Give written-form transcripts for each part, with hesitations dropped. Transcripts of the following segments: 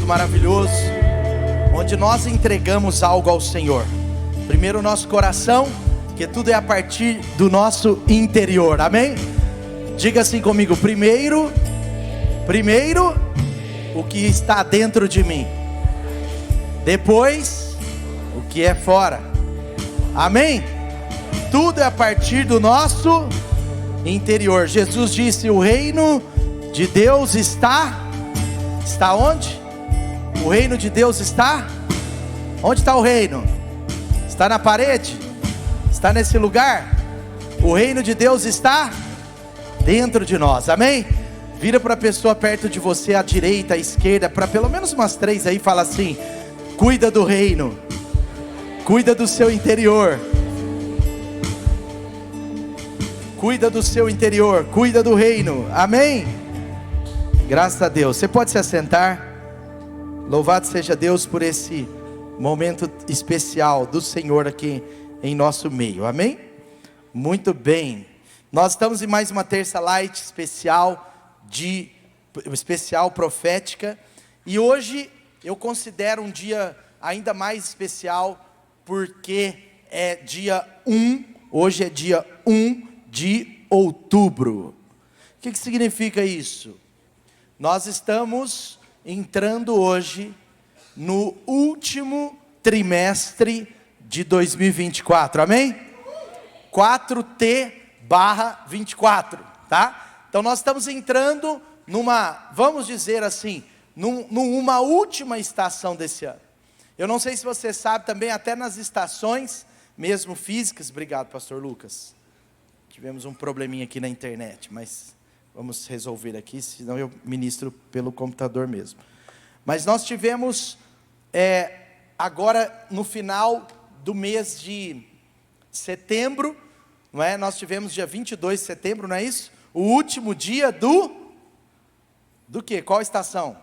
maravilhoso, onde nós entregamos algo ao Senhor. Primeiro o nosso coração, que tudo é a partir do nosso interior, amém? Diga assim comigo: primeiro o que está dentro de mim, depois o que é fora, amém? Tudo é a partir do nosso interior. Jesus disse: o reino de Deus está onde? O reino de Deus está? Onde está o reino? Está na parede? Está nesse lugar? O reino de Deus está dentro de nós, amém? Vira para a pessoa perto de você, à direita, à esquerda, para pelo menos umas 3 aí, fala assim: cuida do reino, cuida do seu interior, cuida do seu interior, cuida do reino, amém? Graças a Deus. Você pode se assentar. Louvado seja Deus por esse momento especial do Senhor aqui em nosso meio, amém? Muito bem, nós estamos em mais uma terça light especial profética, e hoje eu considero um dia ainda mais especial, porque é dia 1, hoje é dia 1 de outubro. O que significa isso? Nós estamos entrando hoje no último trimestre de 2024, amém? 4T/24, tá? Então nós estamos entrando numa, vamos dizer assim, numa última estação desse ano. Eu não sei se você sabe também, até nas estações, mesmo físicas, obrigado pastor Lucas, tivemos um probleminha aqui na internet, mas vamos resolver aqui, senão eu ministro pelo computador mesmo. Mas nós tivemos, agora no final do mês de setembro, não é? Nós tivemos dia 22 de setembro, não é isso? O último dia do quê? Qual estação?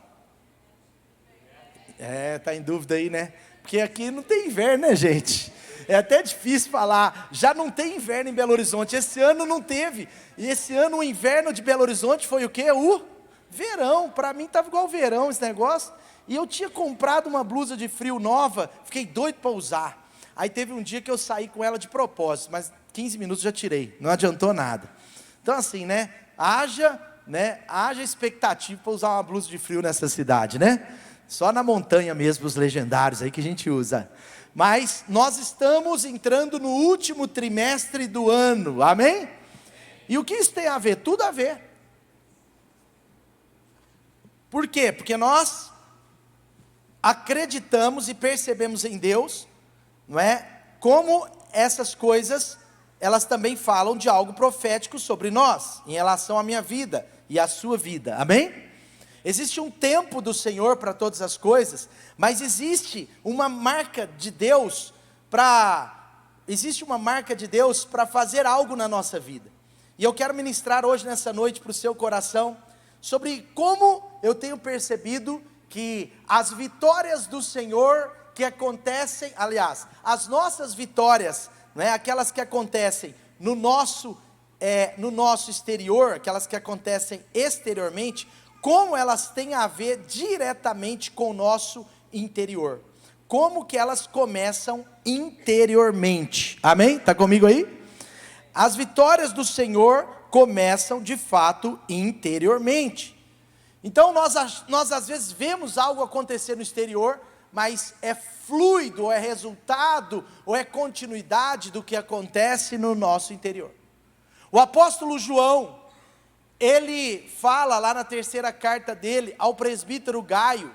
Tá em dúvida aí, né? Porque aqui não tem inverno, né, gente? É até difícil falar. Já não tem inverno em Belo Horizonte. Esse ano não teve. E esse ano o inverno de Belo Horizonte foi o quê? O verão. Para mim estava igual verão esse negócio. E eu tinha comprado uma blusa de frio nova, fiquei doido para usar. Aí teve um dia que eu saí com ela de propósito, mas 15 minutos já tirei, não adiantou nada. Então assim, né, haja expectativa para usar uma blusa de frio nessa cidade, né? Só na montanha mesmo, os legendários aí que a gente usa. Mas nós estamos entrando no último trimestre do ano, amém? E o que isso tem a ver? Tudo a ver. Por quê? Porque nós acreditamos e percebemos em Deus, não é? Como essas coisas, elas também falam de algo profético sobre nós, em relação à minha vida e à sua vida, amém? Existe um tempo do Senhor para todas as coisas, mas existe uma marca de Deus para fazer algo na nossa vida. E eu quero ministrar hoje, nessa noite, para o seu coração, sobre como eu tenho percebido que as vitórias do Senhor que acontecem, aliás, as nossas vitórias, né, aquelas que acontecem no nosso exterior, aquelas que acontecem exteriormente, como elas têm a ver diretamente com o nosso interior, como que elas começam interiormente, amém? Está comigo aí? As vitórias do Senhor começam de fato interiormente. Então nós às vezes vemos algo acontecer no exterior, mas é fluido, ou é resultado, ou é continuidade do que acontece no nosso interior. O apóstolo João, ele fala lá na terceira carta dele, ao presbítero Gaio,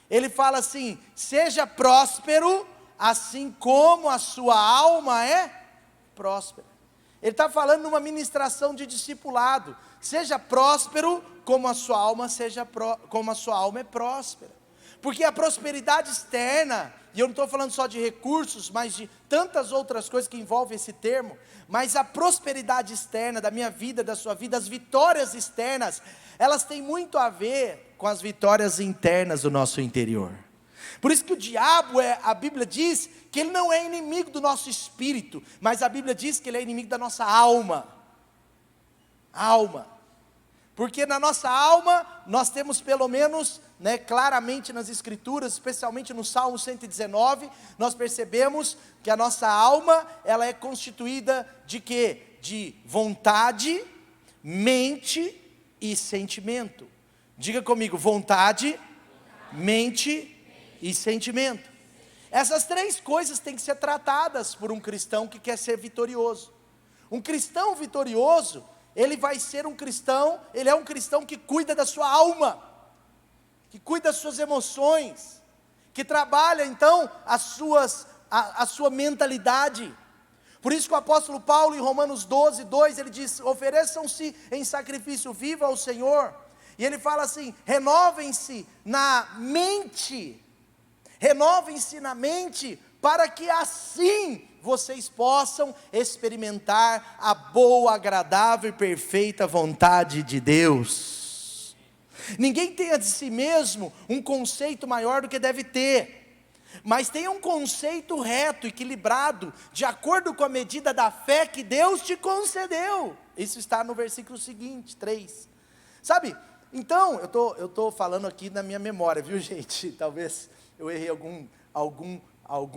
ele fala assim: seja próspero, assim como a sua alma é próspera. Ele está falando numa ministração de discipulado. Seja próspero, como a sua alma é próspera. Porque a prosperidade externa, e eu não estou falando só de recursos, mas de tantas outras coisas que envolvem esse termo, mas a prosperidade externa da minha vida, da sua vida, as vitórias externas, elas têm muito a ver com as vitórias internas do nosso interior. Por isso que o diabo, a Bíblia diz que ele não é inimigo do nosso espírito, mas a Bíblia diz que ele é inimigo da nossa alma. Porque na nossa alma, nós temos pelo menos, claramente nas Escrituras, especialmente no Salmo 119, nós percebemos que a nossa alma, ela é constituída de quê? De vontade, mente e sentimento. Diga comigo, vontade, mente e sentimento. Essas três coisas têm que ser tratadas por um cristão que quer ser vitorioso. Um cristão vitorioso, ele vai ser um cristão, ele é um cristão que cuida da sua alma, que cuida das suas emoções, que trabalha então a sua mentalidade. Por isso que o apóstolo Paulo em Romanos 12, 2, ele diz, ofereçam-se em sacrifício vivo ao Senhor, e ele fala assim, renovem-se na mente, para que assim vocês possam experimentar a boa, agradável e perfeita vontade de Deus. Ninguém tenha de si mesmo um conceito maior do que deve ter, mas tenha um conceito reto, equilibrado, de acordo com a medida da fé que Deus te concedeu. Isso está no versículo seguinte, 3. Sabe, então, eu estou falando aqui na minha memória, viu gente? Talvez eu errei algum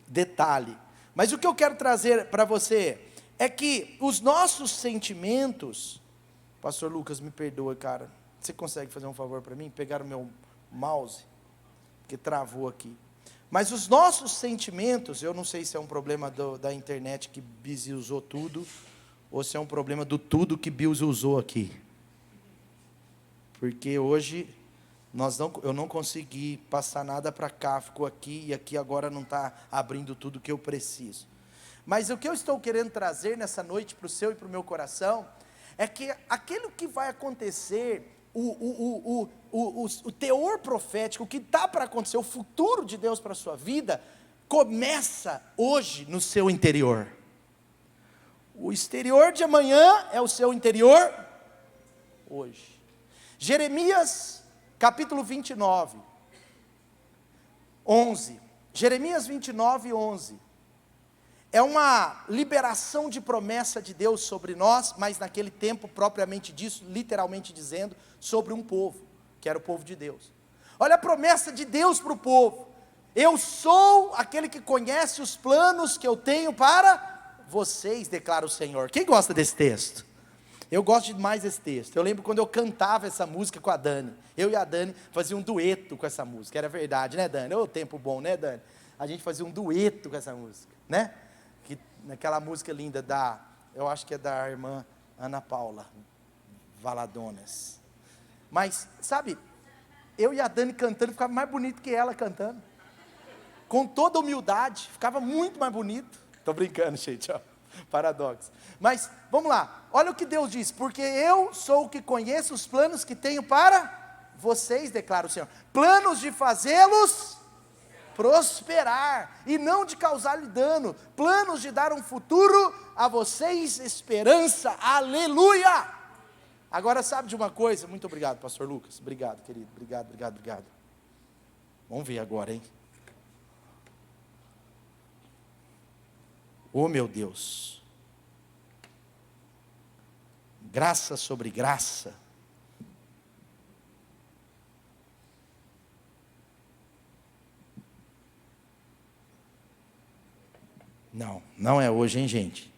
detalhe, mas o que eu quero trazer para você, é que os nossos sentimentos, pastor Lucas me perdoa cara, você consegue fazer um favor para mim, pegar o meu mouse, que travou aqui, mas os nossos sentimentos, eu não sei se é um problema da internet que Bizi usou tudo, ou se é um problema do tudo que Bizi usou aqui, porque hoje, eu não consegui passar nada para cá, ficou aqui, e aqui agora não está abrindo tudo que eu preciso. Mas o que eu estou querendo trazer nessa noite para o seu e para o meu coração, é que aquilo que vai acontecer, o teor profético, o que está para acontecer, o futuro de Deus para a sua vida, começa hoje no seu interior. O exterior de amanhã é o seu interior hoje. Jeremias capítulo 29, 11, Jeremias 29, 11, é uma liberação de promessa de Deus sobre nós, mas naquele tempo, propriamente disso, literalmente dizendo, sobre um povo, que era o povo de Deus. Olha a promessa de Deus para o povo, eu sou aquele que conhece os planos que eu tenho para vocês, declara o Senhor. Quem gosta desse texto? Eu gosto demais desse texto. Eu lembro quando eu cantava essa música com a Dani. Eu e a Dani fazíamos um dueto com essa música. Era verdade, né, Dani? Ô, tempo bom, né, Dani? A gente fazia um dueto com essa música, né? Naquela música linda eu acho que é da irmã Ana Paula Valadonas. Mas, sabe, eu e a Dani cantando, ficava mais bonito que ela cantando. Com toda humildade, ficava muito mais bonito. Estou brincando, gente, ó. Paradoxo. Mas, vamos lá, olha o que Deus diz, porque eu sou o que conheço os planos que tenho para vocês, declara o Senhor, planos de fazê-los prosperar, e não de causar-lhe dano, planos de dar um futuro a vocês, esperança, aleluia. Agora sabe de uma coisa, muito obrigado pastor Lucas, obrigado querido, obrigado, vamos ver agora, hein? Oh meu Deus, graça sobre graça, não é hoje, hein gente?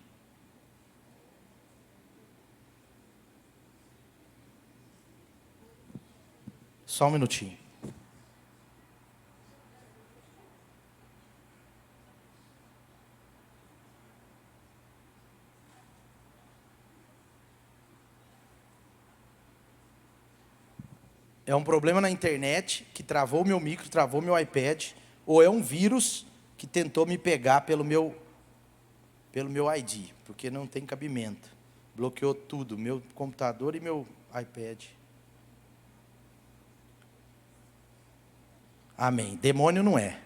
Só um minutinho. É um problema na internet, que travou o meu micro, travou meu iPad, ou é um vírus que tentou me pegar pelo meu ID, porque não tem cabimento. Bloqueou tudo, meu computador e meu iPad. Amém. Demônio não é.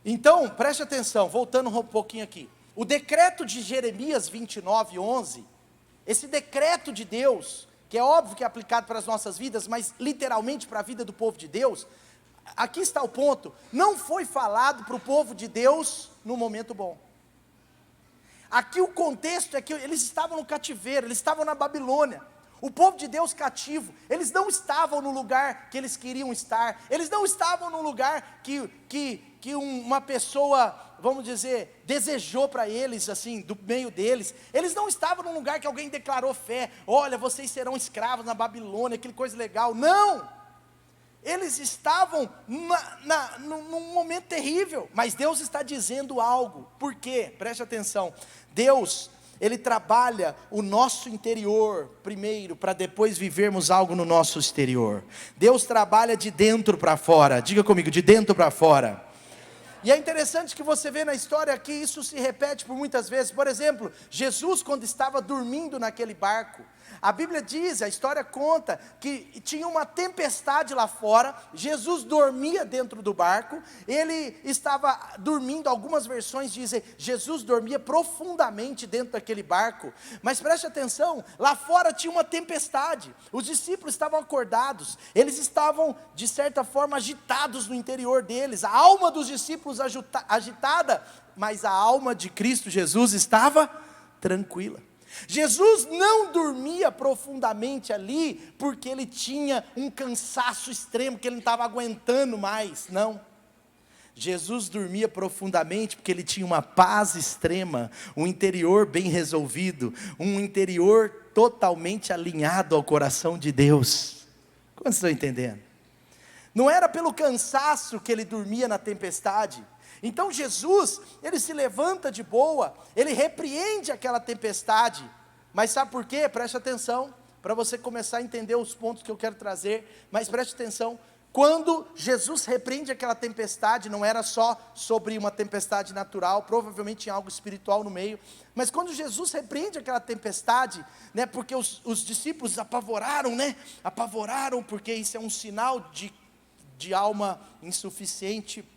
Então, preste atenção, voltando um pouquinho aqui. O decreto de Jeremias 29, 11, esse decreto de Deus, que é óbvio que é aplicado para as nossas vidas, mas literalmente para a vida do povo de Deus, aqui está o ponto, não foi falado para o povo de Deus no momento bom. Aqui o contexto é que eles estavam no cativeiro, eles estavam na Babilônia. O povo de Deus cativo, eles não estavam no lugar que eles queriam estar, eles não estavam no lugar que uma pessoa, vamos dizer, desejou para eles, assim, do meio deles. Eles não estavam num lugar que alguém declarou fé, olha, vocês serão escravos na Babilônia, aquele coisa legal. Não! Eles estavam num momento terrível, mas Deus está dizendo algo. Por quê? Preste atenção. Deus, Ele trabalha o nosso interior primeiro, para depois vivermos algo no nosso exterior. Deus trabalha de dentro para fora. Diga comigo, de dentro para fora. E é interessante que você vê na história que isso se repete por muitas vezes. Por exemplo, Jesus, quando estava dormindo naquele barco, a Bíblia diz, a história conta, que tinha uma tempestade lá fora. Jesus dormia dentro do barco, ele estava dormindo. Algumas versões dizem, Jesus dormia profundamente dentro daquele barco. Mas preste atenção, lá fora tinha uma tempestade, os discípulos estavam acordados, eles estavam de certa forma agitados no interior deles, a alma dos discípulos agitada, mas a alma de Cristo Jesus estava tranquila. Jesus não dormia profundamente ali, porque ele tinha um cansaço extremo, que ele não estava aguentando mais, não. Jesus dormia profundamente, porque ele tinha uma paz extrema, um interior bem resolvido, um interior totalmente alinhado ao coração de Deus. Quantos estão entendendo? Não era pelo cansaço que ele dormia na tempestade. Então Jesus, ele se levanta de boa, ele repreende aquela tempestade. Mas sabe por quê? Preste atenção, para você começar a entender os pontos que eu quero trazer. Mas preste atenção, quando Jesus repreende aquela tempestade, não era só sobre uma tempestade natural, provavelmente tinha algo espiritual no meio. Mas quando Jesus repreende aquela tempestade, né, porque os discípulos apavoraram, porque isso é um sinal de alma insuficiente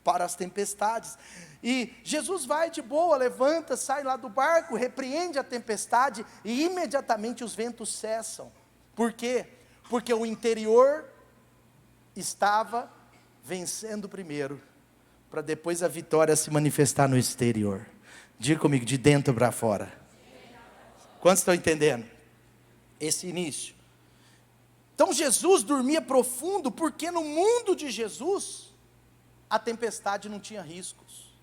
para as tempestades. E Jesus vai de boa, levanta, sai lá do barco, repreende a tempestade e imediatamente os ventos cessam. Por quê? Porque o interior estava vencendo primeiro, para depois a vitória se manifestar no exterior. Diga comigo, de dentro para fora. Quantos estão entendendo esse início? Então Jesus dormia profundo, porque no mundo de Jesus a tempestade não tinha riscos.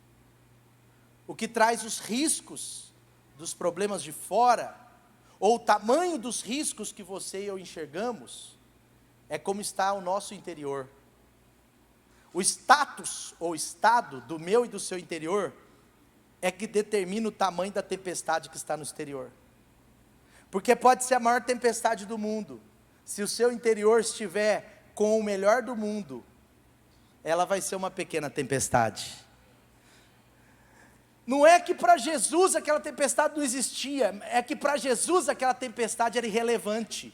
O que traz os riscos dos problemas de fora, ou o tamanho dos riscos que você e eu enxergamos, é como está o nosso interior. O status ou estado do meu e do seu interior é que determina o tamanho da tempestade que está no exterior. Porque pode ser a maior tempestade do mundo, se o seu interior estiver com o melhor do mundo, ela vai ser uma pequena tempestade. Não é que para Jesus aquela tempestade não existia, é que para Jesus aquela tempestade era irrelevante.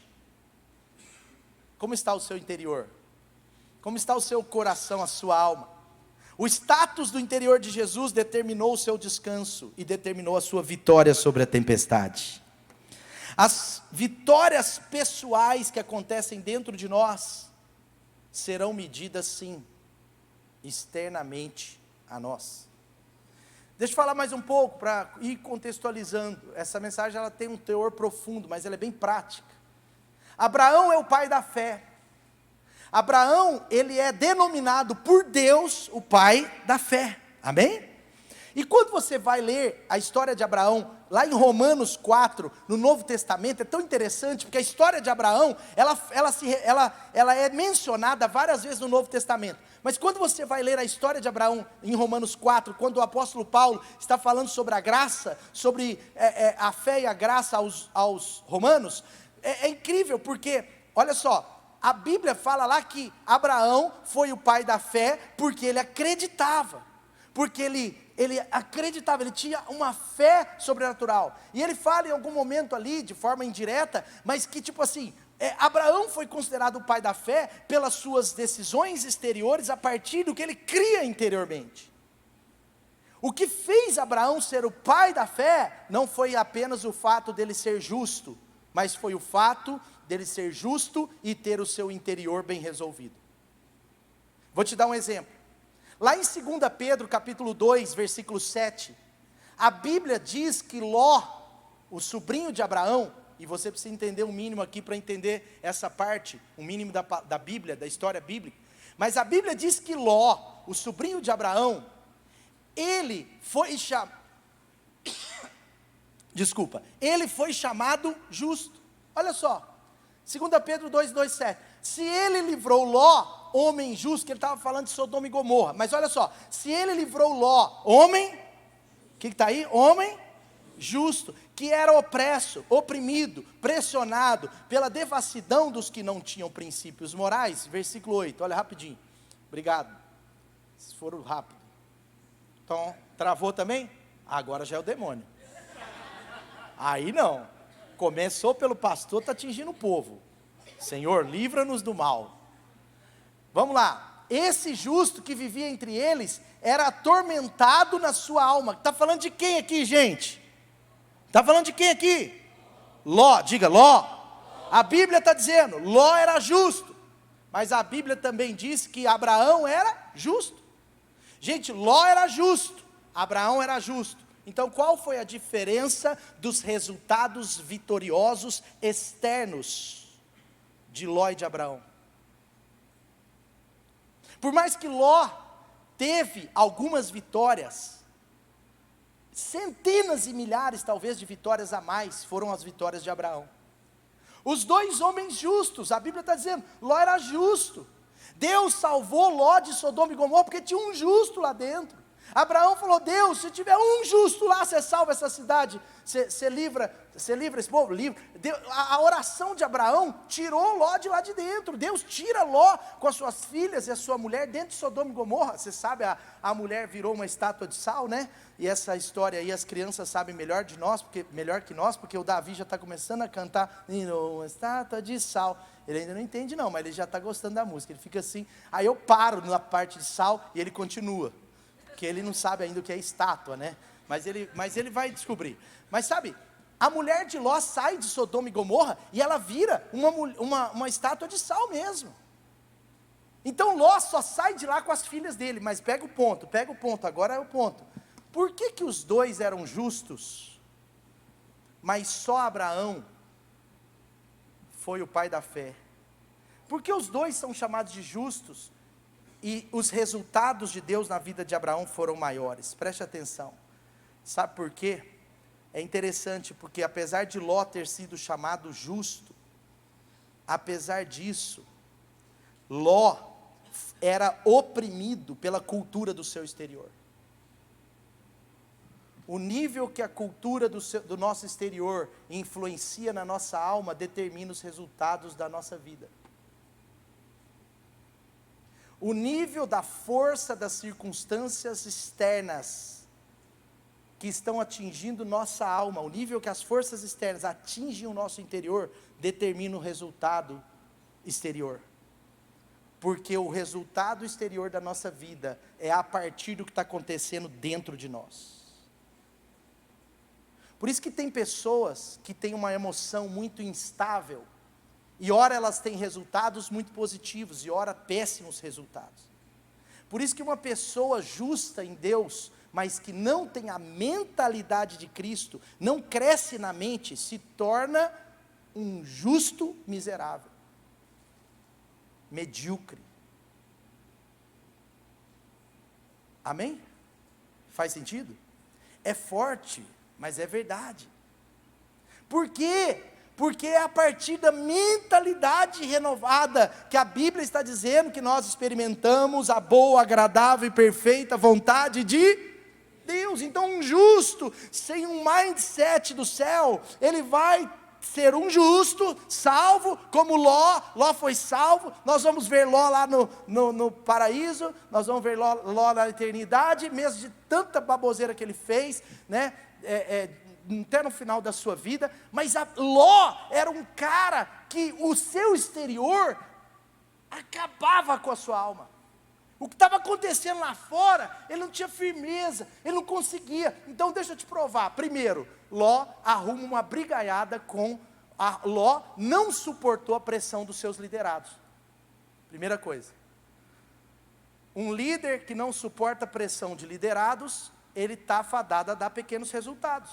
Como está o seu interior? Como está o seu coração, a sua alma? O status do interior de Jesus determinou o seu descanso e determinou a sua vitória sobre a tempestade. As vitórias pessoais que acontecem dentro de nós serão medidas, sim, externamente a nós. Deixa eu falar mais um pouco para ir contextualizando. Essa mensagem ela tem um teor profundo, mas ela é bem prática. Abraão é o pai da fé. Abraão, ele é denominado por Deus o pai da fé. Amém? E quando você vai ler a história de Abraão, lá em Romanos 4, no Novo Testamento, é tão interessante, porque a história de Abraão, ela é mencionada várias vezes no Novo Testamento. Mas quando você vai ler a história de Abraão, em Romanos 4, quando o apóstolo Paulo está falando sobre a graça, sobre a fé e a graça aos romanos, é incrível, porque, olha só, a Bíblia fala lá que Abraão foi o pai da fé, porque ele acreditava, porque ele acreditava, ele tinha uma fé sobrenatural. E ele fala em algum momento ali, de forma indireta, mas que tipo assim, Abraão foi considerado o pai da fé pelas suas decisões exteriores, a partir do que ele cria interiormente. O que fez Abraão ser o pai da fé, não foi apenas o fato dele ser justo, mas foi o fato dele ser justo e ter o seu interior bem resolvido. Vou te dar um exemplo. Lá em 2 Pedro capítulo 2, versículo 7, A Bíblia diz que Ló, o sobrinho de Abraão, e você precisa entender um mínimo aqui para entender essa parte, o mínimo da Bíblia, da história bíblica. Mas a Bíblia diz que Ló, o sobrinho de Abraão, ele foi chamado justo. Olha só, 2 Pedro 2:7. Se ele livrou Ló, homem justo, que ele estava falando de Sodoma e Gomorra, mas olha só, se ele livrou Ló, homem, o que está aí? Homem justo, que era opresso, oprimido, pressionado pela devassidão dos que não tinham princípios morais. Versículo 8, olha rapidinho, obrigado, se foram rápido. Então, travou também? Agora já é o demônio. Aí não, começou pelo pastor, está atingindo o povo. Senhor, livra-nos do mal. Vamos lá, esse justo que vivia entre eles, era atormentado na sua alma. Está falando de quem aqui, gente? Está falando de quem aqui? Ló, diga Ló. A Bíblia está dizendo, Ló era justo, mas a Bíblia também diz que Abraão era justo. Gente, Ló era justo, Abraão era justo. Então qual foi a diferença dos resultados vitoriosos externos de Ló e de Abraão? Por mais que Ló teve algumas vitórias, centenas e milhares talvez de vitórias a mais foram as vitórias de Abraão. Os dois homens justos, a Bíblia está dizendo, Ló era justo. Deus salvou Ló de Sodoma e Gomorra porque tinha um justo lá dentro. Abraão falou, Deus, se tiver um justo lá, você salva essa cidade, você livra esse povo, livra. A oração de Abraão tirou Ló de lá de dentro. Deus tira Ló com as suas filhas e a sua mulher dentro de Sodoma e Gomorra. Você sabe, a mulher virou uma estátua de sal, né? E essa história aí as crianças sabem melhor que nós, porque o Davi já está começando a cantar, uma estátua de sal. Ele ainda não entende não, mas ele já está gostando da música, ele fica assim, aí eu paro na parte de sal e ele continua, porque ele não sabe ainda o que é estátua, né? Mas ele vai descobrir. Mas sabe, a mulher de Ló sai de Sodoma e Gomorra e ela vira uma estátua de sal mesmo. Então Ló só sai de lá com as filhas dele, mas pega o ponto, agora é o ponto. Por que os dois eram justos, mas só Abraão foi o pai da fé? Porque os dois são chamados de justos, e os resultados de Deus na vida de Abraão foram maiores. Preste atenção, sabe por quê? É interessante, porque apesar de Ló ter sido chamado justo, apesar disso, Ló era oprimido pela cultura do seu exterior. O nível que a cultura do nosso exterior influencia na nossa alma, determina os resultados da nossa vida. O nível da força das circunstâncias externas, que estão atingindo nossa alma, o nível que as forças externas atingem o nosso interior, determina o resultado exterior. Porque o resultado exterior da nossa vida, é a partir do que está acontecendo dentro de nós. Por isso que tem pessoas que têm uma emoção muito instável, e ora elas têm resultados muito positivos, e ora péssimos resultados. Por isso que uma pessoa justa em Deus, mas que não tem a mentalidade de Cristo, não cresce na mente, se torna um justo miserável, medíocre. Amém? Faz sentido? É forte, mas é verdade. Por quê? Porque é a partir da mentalidade renovada, que a Bíblia está dizendo que nós experimentamos a boa, agradável e perfeita vontade de Deus. Então um justo, sem um mindset do céu, ele vai ser um justo, salvo, como Ló foi salvo. Nós vamos ver Ló lá no paraíso, nós vamos ver Ló na eternidade, mesmo de tanta baboseira que ele fez, né? Até no final da sua vida. Mas Ló era um cara que o seu exterior acabava com a sua alma. O que estava acontecendo lá fora, ele não tinha firmeza, ele não conseguia. Então deixa eu te provar. Primeiro, Ló arruma uma brigaiada com Ló não suportou a pressão dos seus liderados. Primeira coisa, um líder que não suporta a pressão de liderados, ele está fadado a dar pequenos resultados.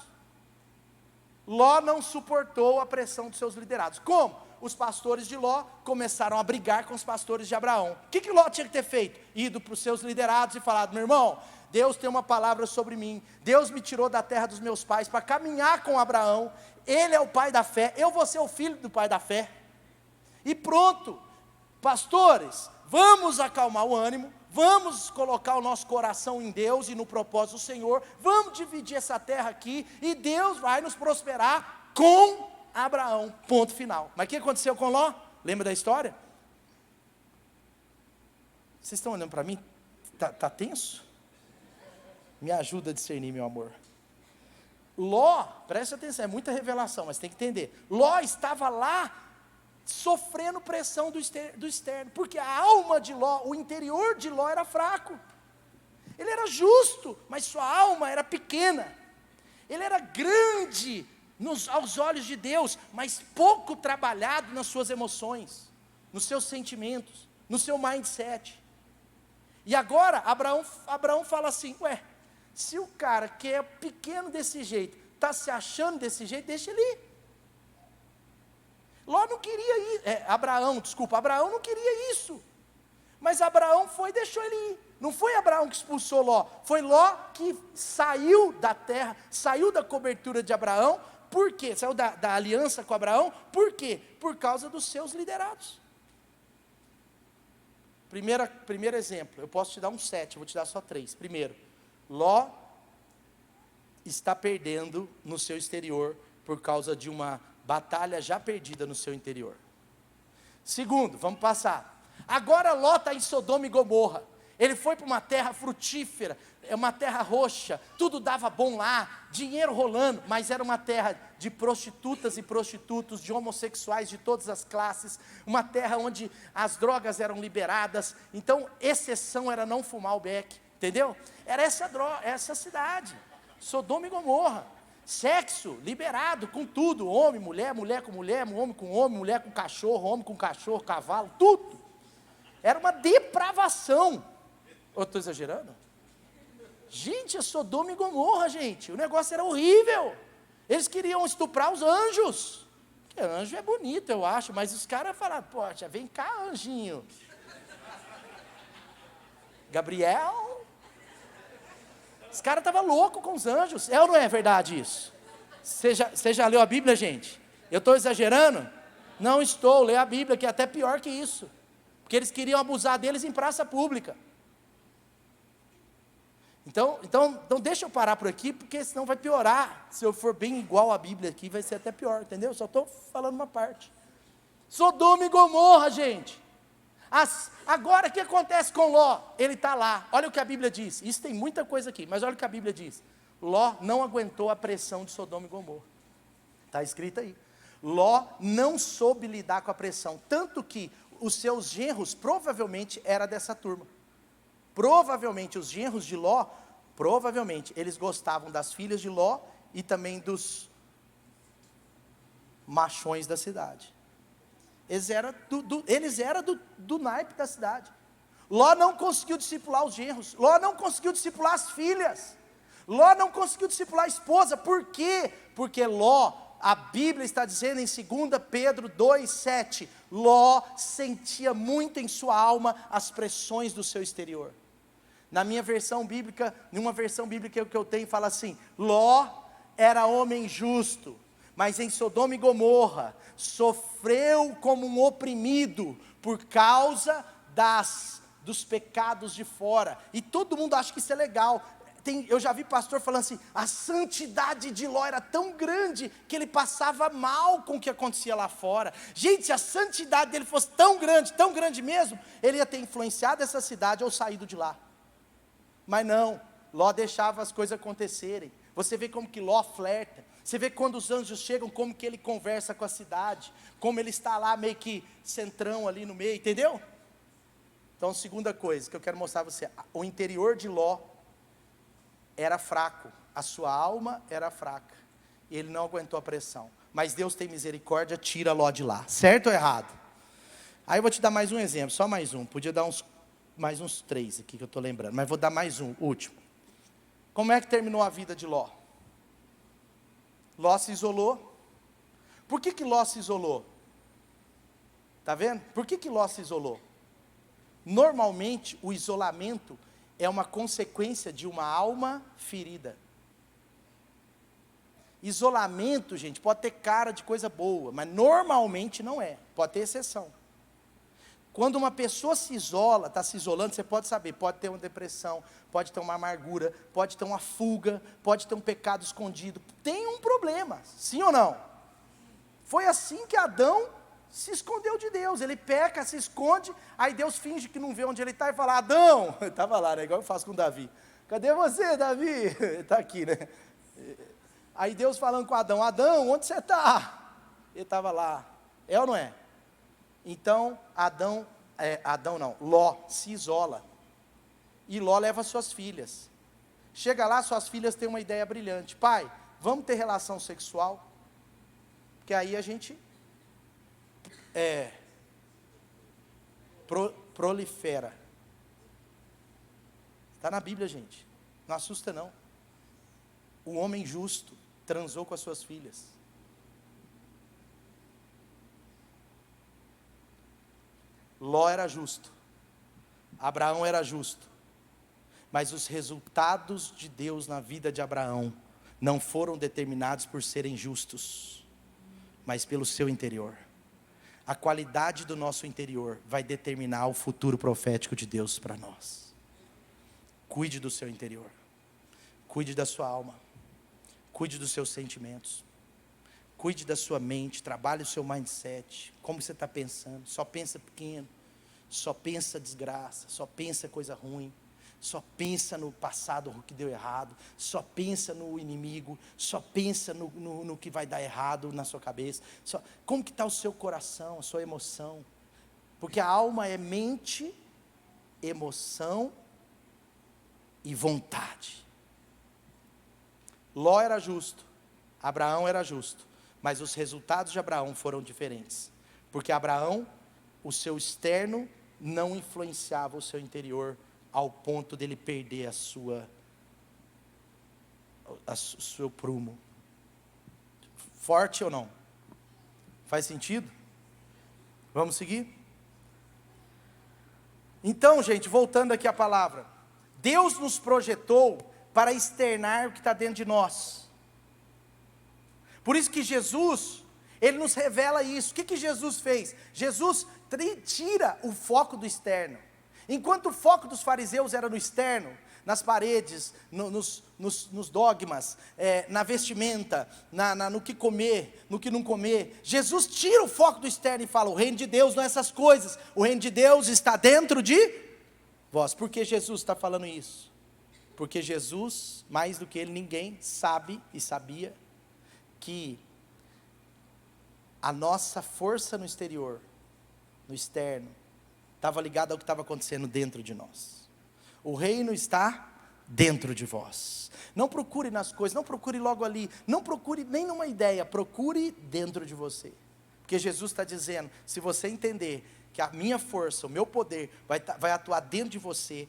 Ló não suportou a pressão dos seus liderados. Como? Os pastores de Ló começaram a brigar com os pastores de Abraão. O que Ló tinha que ter feito? Ido para os seus liderados e falado: meu irmão, Deus tem uma palavra sobre mim, Deus me tirou da terra dos meus pais para caminhar com Abraão, ele é o pai da fé, eu vou ser o filho do pai da fé. E pronto, pastores, vamos acalmar o ânimo, vamos colocar o nosso coração em Deus e no propósito do Senhor, vamos dividir essa terra aqui, e Deus vai nos prosperar com Abraão, ponto final. Mas o que aconteceu com Ló? Lembra da história? Vocês estão olhando para mim? Tá tenso? Me ajuda a discernir, meu amor. Ló, preste atenção, é muita revelação, mas tem que entender. Ló estava lá, sofrendo pressão do externo, porque a alma de Ló, o interior de Ló era fraco. Ele era justo, mas sua alma era pequena. Ele era grande aos olhos de Deus, mas pouco trabalhado nas suas emoções, nos seus sentimentos, no seu mindset. E agora Abraão fala assim: ué, se o cara que é pequeno desse jeito, está se achando desse jeito, deixa ele ir. Ló não queria ir, Abraão não queria isso, mas Abraão foi e deixou ele ir. Não foi Abraão que expulsou Ló, foi Ló que saiu da terra, saiu da cobertura de Abraão. Por quê? Saiu da aliança com Abraão, por quê? Por causa dos seus liderados. Primeiro exemplo, eu posso te dar 7, eu vou te dar só 3. Primeiro, Ló está perdendo no seu exterior por causa de uma batalha já perdida no seu interior. Segundo, vamos passar. Agora Ló está em Sodoma e Gomorra. Ele foi para uma terra frutífera, uma terra roxa, tudo dava bom lá, dinheiro rolando, mas era uma terra de prostitutas e prostitutos, de homossexuais de todas as classes, uma terra onde as drogas eram liberadas. Então, exceção era não fumar o beck, entendeu? Era essa cidade, Sodoma e Gomorra. Sexo liberado com tudo, homem, mulher, mulher com mulher, homem com homem, mulher com cachorro, cavalo, tudo. Era uma depravação. Eu estou exagerando? Gente, é Sodoma e Gomorra, gente. O negócio era horrível. Eles queriam estuprar os anjos. Porque anjo é bonito, eu acho, mas os caras falaram: poxa, vem cá, anjinho. Gabriel. Os caras estavam loucos com os anjos. É ou não é verdade isso? Você já leu a Bíblia, gente? Eu estou exagerando? Não estou. Lê a Bíblia, que é até pior que isso. Porque eles queriam abusar deles em praça pública. Então deixa eu parar por aqui, porque senão vai piorar. Se eu for bem igual à Bíblia aqui, vai ser até pior, entendeu? Só estou falando uma parte. Sodoma e Gomorra, gente. Agora, o que acontece com Ló? Ele está lá, olha o que a Bíblia diz. Isso tem muita coisa aqui, mas olha o que a Bíblia diz. Ló não aguentou a pressão de Sodoma e Gomorra. Está escrito aí. Ló não soube lidar com a pressão, tanto que os seus genros provavelmente eram dessa turma. Provavelmente os genros de Ló, eles gostavam das filhas de Ló e também dos machões da cidade. Eles eram do naipe da cidade. Ló não conseguiu discipular os genros, Ló não conseguiu discipular as filhas, Ló não conseguiu discipular a esposa. Por quê? Porque Ló, a Bíblia está dizendo em 2 Pedro 2,7, Ló sentia muito em sua alma as pressões do seu exterior. Na minha versão bíblica, numa versão bíblica que eu tenho, fala assim: Ló era homem justo, mas em Sodoma e Gomorra sofreu como um oprimido por causa dos pecados de fora. E todo mundo acha que isso é legal. Eu já vi pastor falando assim: a santidade de Ló era tão grande que ele passava mal com o que acontecia lá fora. Gente, se a santidade dele fosse tão grande mesmo, ele ia ter influenciado essa cidade ou saído de lá. Mas não, Ló deixava as coisas acontecerem. Você vê como que Ló flerta. Você vê quando os anjos chegam, como que ele conversa com a cidade, como ele está lá meio que centrão ali no meio, entendeu? Então, segunda coisa que eu quero mostrar a você: o interior de Ló era fraco, a sua alma era fraca, e ele não aguentou a pressão. Mas Deus tem misericórdia, tira Ló de lá. Certo ou errado? Aí eu vou te dar mais um exemplo, só mais um. Podia dar mais uns 3 aqui que eu estou lembrando, mas vou dar mais um, último. Como é que terminou a vida de Ló? Ló se isolou. Por que Ló se isolou? Está vendo? Por que Ló se isolou? Normalmente, o isolamento é uma consequência de uma alma ferida. Isolamento, gente, pode ter cara de coisa boa, mas normalmente não é, pode ter exceção. Quando uma pessoa se isola, está se isolando, você pode saber, pode ter uma depressão, pode ter uma amargura, pode ter uma fuga, pode ter um pecado escondido, tem um problema, sim ou não? Foi assim que Adão se escondeu de Deus, ele peca, se esconde, aí Deus finge que não vê onde ele está e fala, Adão, estava lá, né, igual eu faço com Davi, cadê você, Davi? Está aqui, né? Aí Deus falando com Adão, Adão, onde você está? Ele estava lá, é ou não é? Então, Ló se isola, e Ló leva suas filhas, chega lá, suas filhas têm uma ideia brilhante, pai, vamos ter relação sexual, porque aí a gente prolifera, está na Bíblia, gente, não assusta não, o homem justo transou com as suas filhas, Ló era justo, Abraão era justo, mas os resultados de Deus na vida de Abraão não foram determinados por serem justos, mas pelo seu interior. A qualidade do nosso interior vai determinar o futuro profético de Deus para nós. Cuide do seu interior, cuide da sua alma, cuide dos seus sentimentos, cuide da sua mente, trabalhe o seu mindset, como você está pensando, só pensa pequeno, só pensa desgraça, só pensa coisa ruim, só pensa no passado que deu errado, só pensa no inimigo, só pensa no que vai dar errado na sua cabeça, como que está o seu coração, a sua emoção, porque a alma é mente, emoção e vontade. Ló era justo, Abraão era justo, mas os resultados de Abraão foram diferentes, porque Abraão, o seu externo não influenciava o seu interior, ao ponto dele perder o seu prumo. Forte ou não? Faz sentido? Vamos seguir? Então, gente, voltando aqui à palavra, Deus nos projetou para externar o que está dentro de nós. Por isso que Jesus, Ele nos revela isso. O que Jesus fez? Jesus tira o foco do externo. Enquanto o foco dos fariseus era no externo, nas paredes, nos dogmas, na vestimenta, no que comer, no que não comer, Jesus tira o foco do externo e fala, o reino de Deus não é essas coisas, o reino de Deus está dentro de vós. Por que Jesus está falando isso? Porque Jesus, mais do que ele, ninguém sabe e sabia que a nossa força no exterior, no externo, estava ligada ao que estava acontecendo dentro de nós. O reino está dentro de vós. Não procure nas coisas, não procure logo ali, não procure nem numa ideia, procure dentro de você. Porque Jesus está dizendo, se você entender que a minha força, o meu poder vai atuar dentro de você.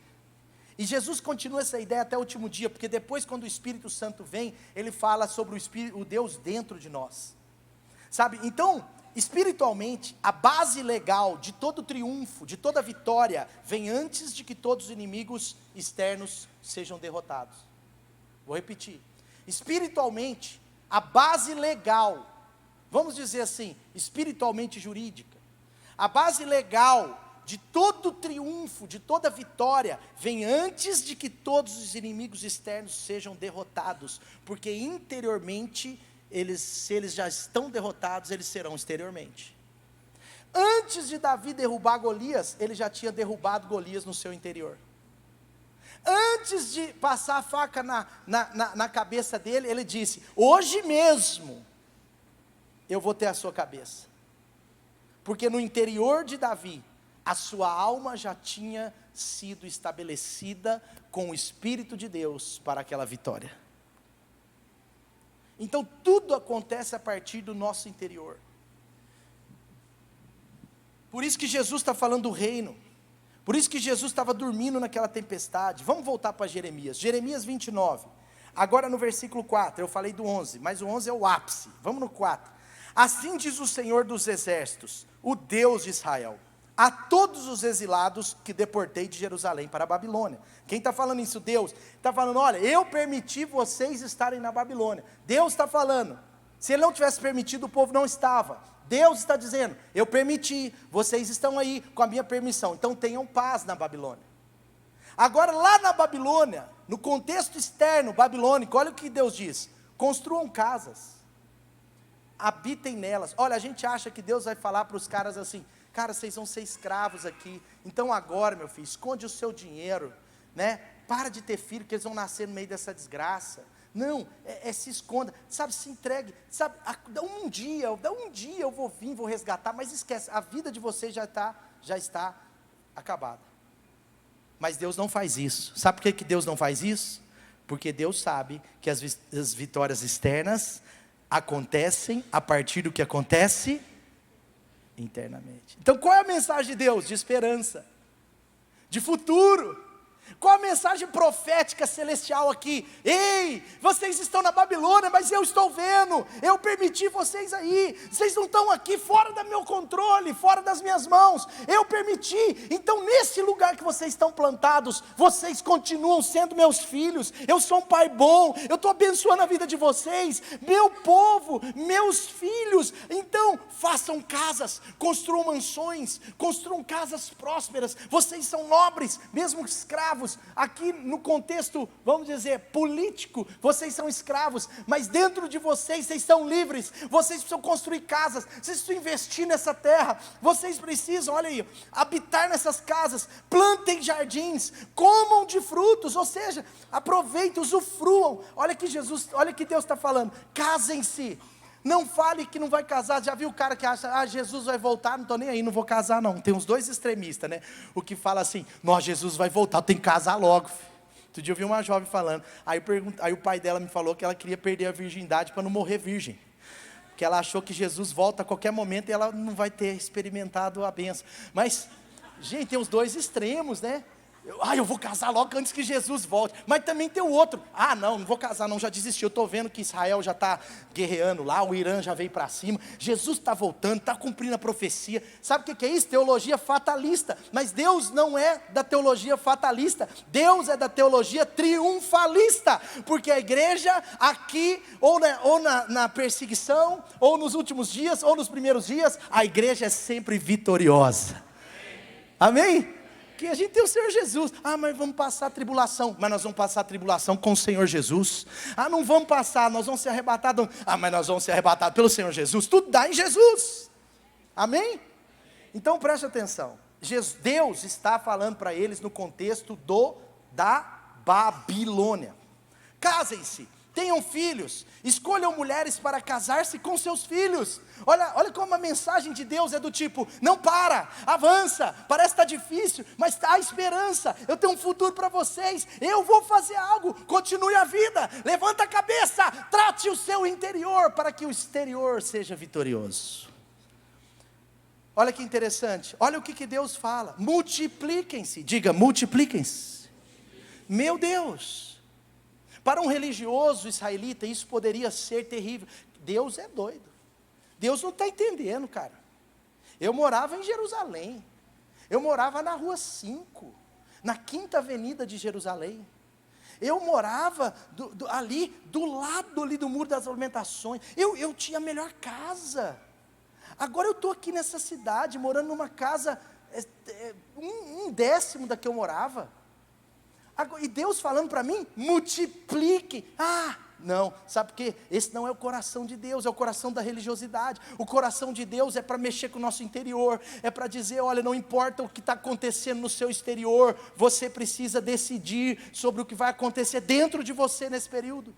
E Jesus continua essa ideia até o último dia, porque depois quando o Espírito Santo vem, ele fala sobre o Deus dentro de nós. Sabe, então, espiritualmente, a base legal de todo triunfo, de toda vitória, vem antes de que todos os inimigos externos sejam derrotados. Vou repetir, espiritualmente, a base legal, vamos dizer assim, espiritualmente jurídica, a base legal de todo triunfo, de toda vitória, vem antes de que todos os inimigos externos sejam derrotados, porque interiormente, se eles já estão derrotados, eles serão exteriormente. Antes de Davi derrubar Golias, ele já tinha derrubado Golias no seu interior. Antes de passar a faca na cabeça dele, ele disse, hoje mesmo, eu vou ter a sua cabeça. Porque no interior de Davi, a sua alma já tinha sido estabelecida com o Espírito de Deus para aquela vitória. Então tudo acontece a partir do nosso interior. Por isso que Jesus está falando do reino. Por isso que Jesus estava dormindo naquela tempestade. Vamos voltar para Jeremias, Jeremias 29, agora no versículo 4, eu falei do 11, mas o 11 é o ápice, vamos no 4. Assim diz o Senhor dos exércitos, o Deus de Israel, a todos os exilados que deportei de Jerusalém para a Babilônia. Quem está falando isso? Deus. Está falando, olha, eu permiti vocês estarem na Babilônia. Deus está falando. Se Ele não tivesse permitido, o povo não estava. Deus está dizendo, eu permiti, vocês estão aí com a minha permissão, então tenham paz na Babilônia. Agora lá na Babilônia, no contexto externo babilônico, olha o que Deus diz, construam casas, habitem nelas. Olha, a gente acha que Deus vai falar para os caras assim, cara, vocês vão ser escravos aqui, então agora, meu filho, esconde o seu dinheiro, né? Para de ter filho, que eles vão nascer no meio dessa desgraça. Não, se esconda, sabe, se entregue, sabe, dá um dia eu vou vir, vou resgatar, mas esquece, a vida de vocês já está acabada. Mas Deus não faz isso. Sabe por que Deus não faz isso? Porque Deus sabe que as vitórias externas acontecem a partir do que acontece internamente. Então qual é a mensagem de Deus? De esperança, de futuro. Qual a mensagem profética celestial aqui? Ei, vocês estão na Babilônia, mas eu estou vendo, eu permiti vocês aí, vocês não estão aqui fora do meu controle, fora das minhas mãos, eu permiti, então nesse lugar que vocês estão plantados, vocês continuam sendo meus filhos, eu sou um pai bom, eu estou abençoando a vida de vocês, meu povo, meus filhos, então façam casas, construam mansões, construam casas prósperas, vocês são nobres, mesmo escravos, aqui no contexto, vamos dizer, político, vocês são escravos, mas dentro de vocês, vocês são livres, vocês precisam construir casas, vocês precisam investir nessa terra, vocês precisam, olha aí, habitar nessas casas, plantem jardins, comam de frutos, ou seja, aproveitem, usufruam, olha que Deus está falando, casem-se. Não fale que não vai casar. Já viu o cara que acha, Jesus vai voltar, não estou nem aí, não vou casar não. Tem uns dois extremistas, né? O que fala assim, nossa, Jesus vai voltar, eu tenho que casar logo. Outro dia eu vi uma jovem falando, aí o pai dela me falou que ela queria perder a virgindade para não morrer virgem. Que ela achou que Jesus volta a qualquer momento e ela não vai ter experimentado a bênção. Mas, gente, tem os dois extremos, né? Eu vou casar logo antes que Jesus volte. Mas também tem o outro, não vou casar não, já desisti, eu estou vendo que Israel já está guerreando lá, o Irã já veio para cima, Jesus está voltando, está cumprindo a profecia. Sabe o que é isso? Teologia fatalista. Mas Deus não é da teologia fatalista, Deus é da teologia triunfalista, porque a igreja aqui, ou na perseguição, ou nos últimos dias, ou nos primeiros dias, a igreja é sempre vitoriosa. Amém? Que a gente tem o Senhor Jesus, mas vamos passar a tribulação, mas nós vamos passar a tribulação com o Senhor Jesus. Não vamos passar, nós vamos ser arrebatados, mas nós vamos ser arrebatados pelo Senhor Jesus, tudo dá em Jesus, amém? Então preste atenção, Deus está falando para eles no contexto da Babilônia, casem-se, tenham filhos, escolham mulheres para casar-se com seus filhos. Olha como a mensagem de Deus é do tipo, não para, avança, parece que está difícil, mas há esperança, eu tenho um futuro para vocês, eu vou fazer algo, continue a vida, levanta a cabeça, trate o seu interior, para que o exterior seja vitorioso. Olha que interessante, olha o que Deus fala, multipliquem-se, diga multipliquem-se, meu Deus. Para um religioso israelita, isso poderia ser terrível. Deus é doido. Deus não está entendendo, cara. Eu morava em Jerusalém. Eu morava na rua 5, na 5ª avenida de Jerusalém. Eu morava ali, do lado ali do Muro das Lamentações. Eu tinha a melhor casa. Agora eu estou aqui nessa cidade, morando numa casa, um décimo da que eu morava. E Deus falando para mim, multiplique. Não, sabe por quê? Esse não é o coração de Deus, é o coração da religiosidade. O coração de Deus é para mexer com o nosso interior, é para dizer, olha, não importa o que está acontecendo no seu exterior, você precisa decidir sobre o que vai acontecer dentro de você nesse período.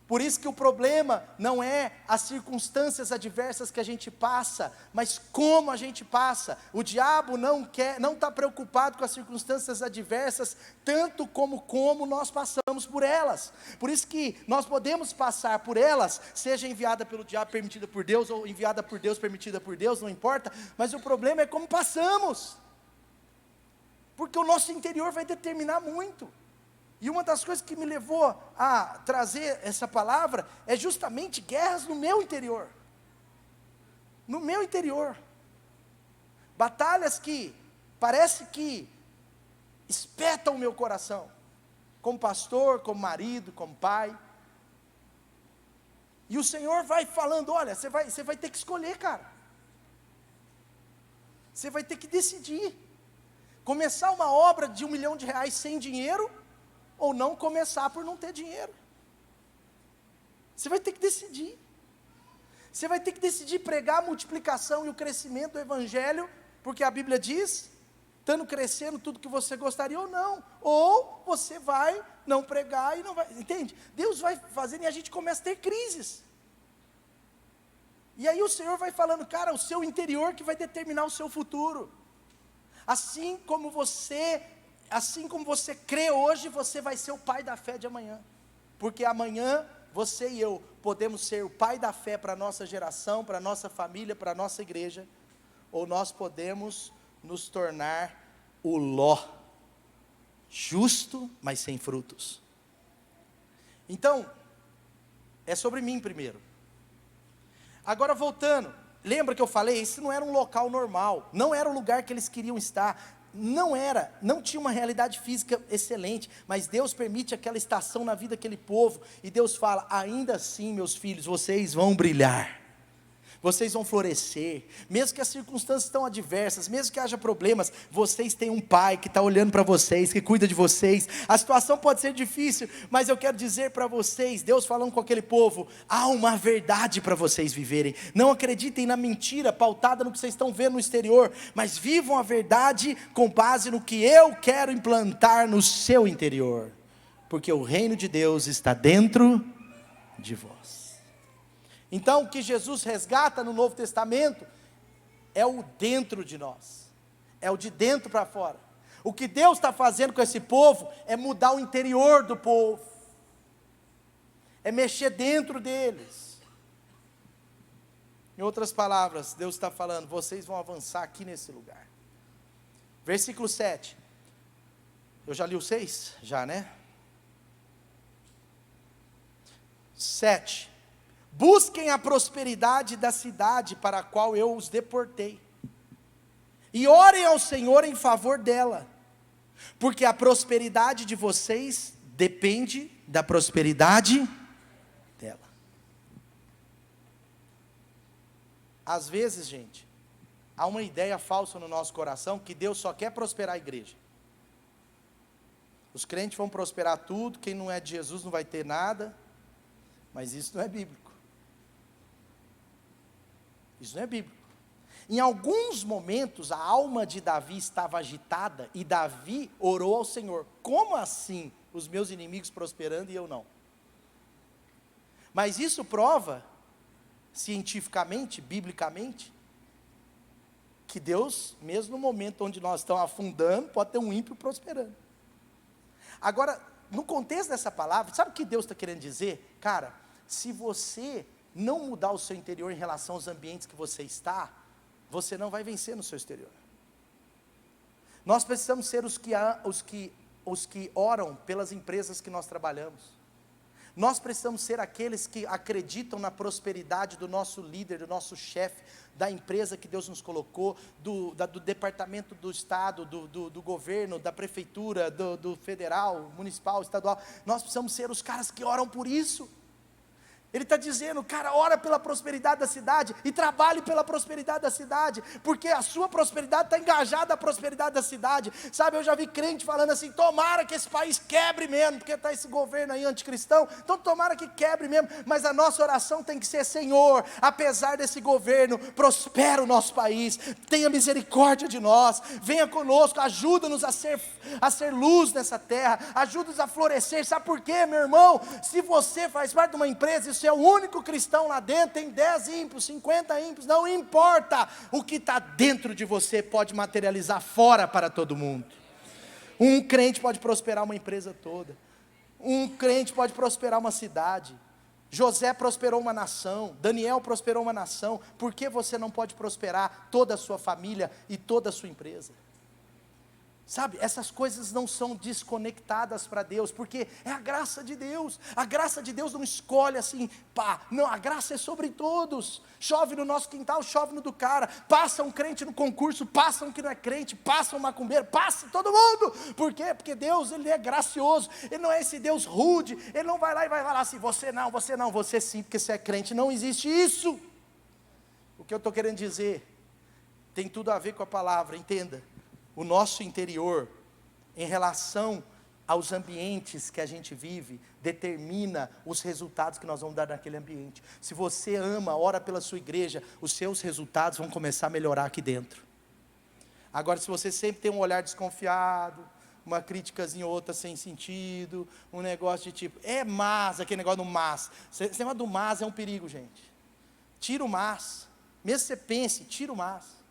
Por isso que o problema não é as circunstâncias adversas que a gente passa, mas como a gente passa. O diabo não está preocupado com as circunstâncias adversas, tanto como nós passamos por elas. Por isso que nós podemos passar por elas, seja enviada pelo diabo, permitida por Deus, ou enviada por Deus, permitida por Deus, não importa, mas o problema é como passamos. porque o nosso interior vai determinar muito. E uma das coisas que me levou a trazer essa palavra é justamente guerras no meu interior. No meu interior. Batalhas que parece que espetam o meu coração. Como pastor, como marido, como pai. E o Senhor vai falando, olha, você vai ter que escolher, cara. Você vai ter que decidir. Começar uma obra de R$1 milhão sem dinheiro, ou não começar por não ter dinheiro. Você vai ter que decidir. Você vai ter que decidir pregar a multiplicação e o crescimento do Evangelho, porque a Bíblia diz, estando crescendo tudo que você gostaria ou não. Ou você vai não pregar e não vai, entende? Deus vai fazendo e a gente começa a ter crises. E aí o Senhor vai falando, cara, o seu interior que vai determinar o seu futuro. Assim como você crê hoje, você vai ser o pai da fé de amanhã. Porque amanhã, você e eu podemos ser o pai da fé para a nossa geração, para a nossa família, para a nossa igreja. Ou nós podemos nos tornar o Ló, justo, mas sem frutos. Então, é sobre mim primeiro. Agora voltando, lembra que eu falei, isso não era um local normal, não era o lugar que eles queriam estar, não tinha uma realidade física excelente, mas Deus permite aquela estação na vida daquele povo, e Deus fala, ainda assim meus filhos, vocês vão brilhar, vocês vão florescer, mesmo que as circunstâncias estão adversas, mesmo que haja problemas, vocês têm um pai que está olhando para vocês, que cuida de vocês, a situação pode ser difícil, mas eu quero dizer para vocês, Deus falando com aquele povo, há uma verdade para vocês viverem, não acreditem na mentira pautada no que vocês estão vendo no exterior, mas vivam a verdade com base no que eu quero implantar no seu interior, porque o reino de Deus está dentro de vós. Então, o que Jesus resgata no Novo Testamento é o dentro de nós, é o de dentro para fora. O que Deus está fazendo com esse povo é mudar o interior do povo, é mexer dentro deles. Em outras palavras, Deus está falando, vocês vão avançar aqui nesse lugar. Versículo 7. Eu já li o 6? Já, né? 7. Busquem a prosperidade da cidade para a qual eu os deportei, e orem ao Senhor em favor dela, porque a prosperidade de vocês depende da prosperidade dela. Às vezes, gente, há uma ideia falsa no nosso coração, que Deus só quer prosperar a igreja. Os crentes vão prosperar tudo, quem não é de Jesus não vai ter nada, mas isso não é bíblico. Isso não é bíblico. Em alguns momentos a alma de Davi estava agitada e Davi orou ao Senhor, como assim os meus inimigos prosperando e eu não? Mas isso prova, cientificamente, biblicamente, que Deus, mesmo no momento onde nós estamos afundando, pode ter um ímpio prosperando. Agora, no contexto dessa palavra, sabe o que Deus está querendo dizer? Cara, se você não mudar o seu interior em relação aos ambientes que você está, você não vai vencer no seu exterior. Nós precisamos ser os que oram pelas empresas que nós trabalhamos. Nós precisamos ser aqueles que acreditam na prosperidade do nosso líder, do nosso chefe, da empresa que Deus nos colocou, do departamento do estado, do governo, da prefeitura, do federal, municipal, estadual. Nós precisamos ser os caras que oram por isso. Ele está dizendo, cara, ora pela prosperidade da cidade e trabalhe pela prosperidade da cidade, porque a sua prosperidade está engajada na prosperidade da cidade. Sabe, eu já vi crente falando assim, tomara que esse país quebre mesmo, porque está esse governo aí anticristão, então tomara que quebre mesmo, mas a nossa oração tem que ser, Senhor, apesar desse governo, prospera o nosso país, tenha misericórdia de nós, venha conosco, ajuda-nos a ser luz nessa terra, ajuda-nos a florescer. Sabe por quê, meu irmão? Se você faz parte de uma empresa, isso é o único cristão lá dentro, tem 10 ímpios, 50 ímpios, não importa, o que está dentro de você pode materializar fora para todo mundo. Um crente pode prosperar uma empresa toda, um crente pode prosperar uma cidade. José prosperou uma nação, Daniel prosperou uma nação. Por que você não pode prosperar toda a sua família e toda a sua empresa? Sabe, essas coisas não são desconectadas para Deus, porque é a graça de Deus. A graça de Deus não escolhe assim, pá, não, a graça é sobre todos. Chove no nosso quintal, chove no do cara, passa um crente no concurso, passa um que não é crente, passa um macumbeiro, passa todo mundo. Por quê? Porque Deus, Ele é gracioso, Ele não é esse Deus rude, Ele não vai lá e vai falar assim, você não, você sim, porque você é crente. Não existe isso. O que eu estou querendo dizer, tem tudo a ver com a palavra, entenda. O nosso interior, em relação aos ambientes que a gente vive, determina os resultados que nós vamos dar naquele ambiente. Se você ama, ora pela sua igreja, os seus resultados vão começar a melhorar aqui dentro. Agora, se você sempre tem um olhar desconfiado, uma criticazinha ou outra sem sentido, um negócio de tipo, aquele negócio do mas. Esse negócio do mas é um perigo, gente. Tira o mas. Mesmo que você pense, tira o mas.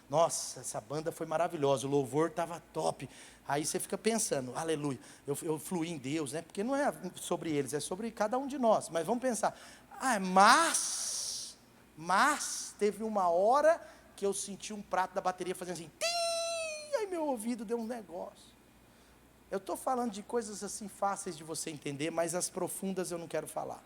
Nossa, essa banda foi maravilhosa, o louvor estava top. Aí você fica pensando, aleluia, eu fluí em Deus, né? Porque não é sobre eles, é sobre cada um de nós. Mas vamos pensar, mas teve uma hora que eu senti um prato da bateria fazendo assim, tim, aí meu ouvido deu um negócio. Eu estou falando de coisas assim fáceis de você entender, mas as profundas eu não quero falar.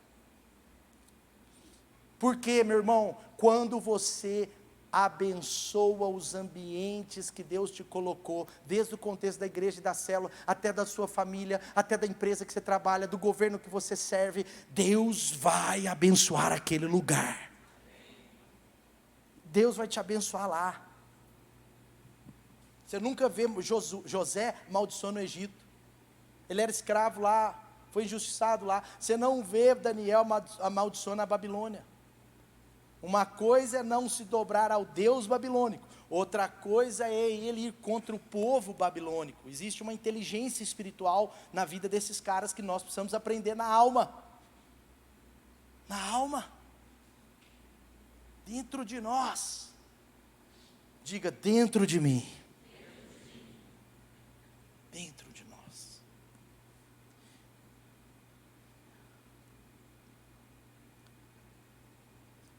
Porque, meu irmão, quando você abençoa os ambientes que Deus te colocou, desde o contexto da igreja e da célula, até da sua família, até da empresa que você trabalha, do governo que você serve, Deus vai abençoar aquele lugar. Deus vai te abençoar lá. Você nunca vê José amaldiçoando no Egito. Ele era escravo lá, foi injustiçado lá. Você não vê Daniel amaldiçoando na Babilônia. Uma coisa é não se dobrar ao Deus babilônico, outra coisa é ele ir contra o povo babilônico. Existe uma inteligência espiritual na vida desses caras que nós precisamos aprender na alma. Na alma. Dentro de nós. Diga, dentro de mim. Dentro de nós.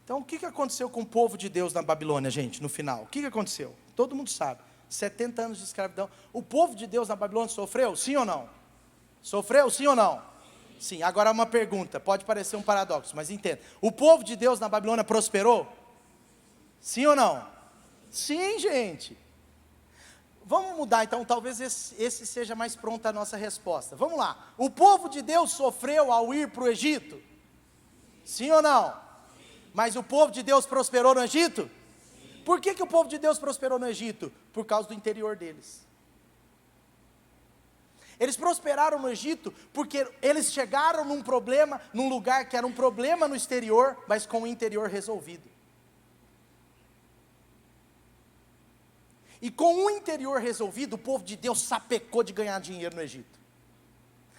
Então, o que aconteceu com o povo de Deus na Babilônia, gente, no final? O que aconteceu? Todo mundo sabe. 70 anos de escravidão. O povo de Deus na Babilônia sofreu? Sim ou não? Sofreu? Sim ou não? Sim. Agora uma pergunta, pode parecer um paradoxo, mas entenda. O povo de Deus na Babilônia prosperou? Sim ou não? Sim, gente. Vamos mudar então, talvez esse seja mais pronta a nossa resposta. Vamos lá. O povo de Deus sofreu ao ir para o Egito? Sim ou não? Mas o povo de Deus prosperou no Egito? Por que o povo de Deus prosperou no Egito? Por causa do interior deles. Eles prosperaram no Egito porque eles chegaram num lugar que era um problema no exterior, mas com o interior resolvido. E com o interior resolvido, o povo de Deus sapecou de ganhar dinheiro no Egito.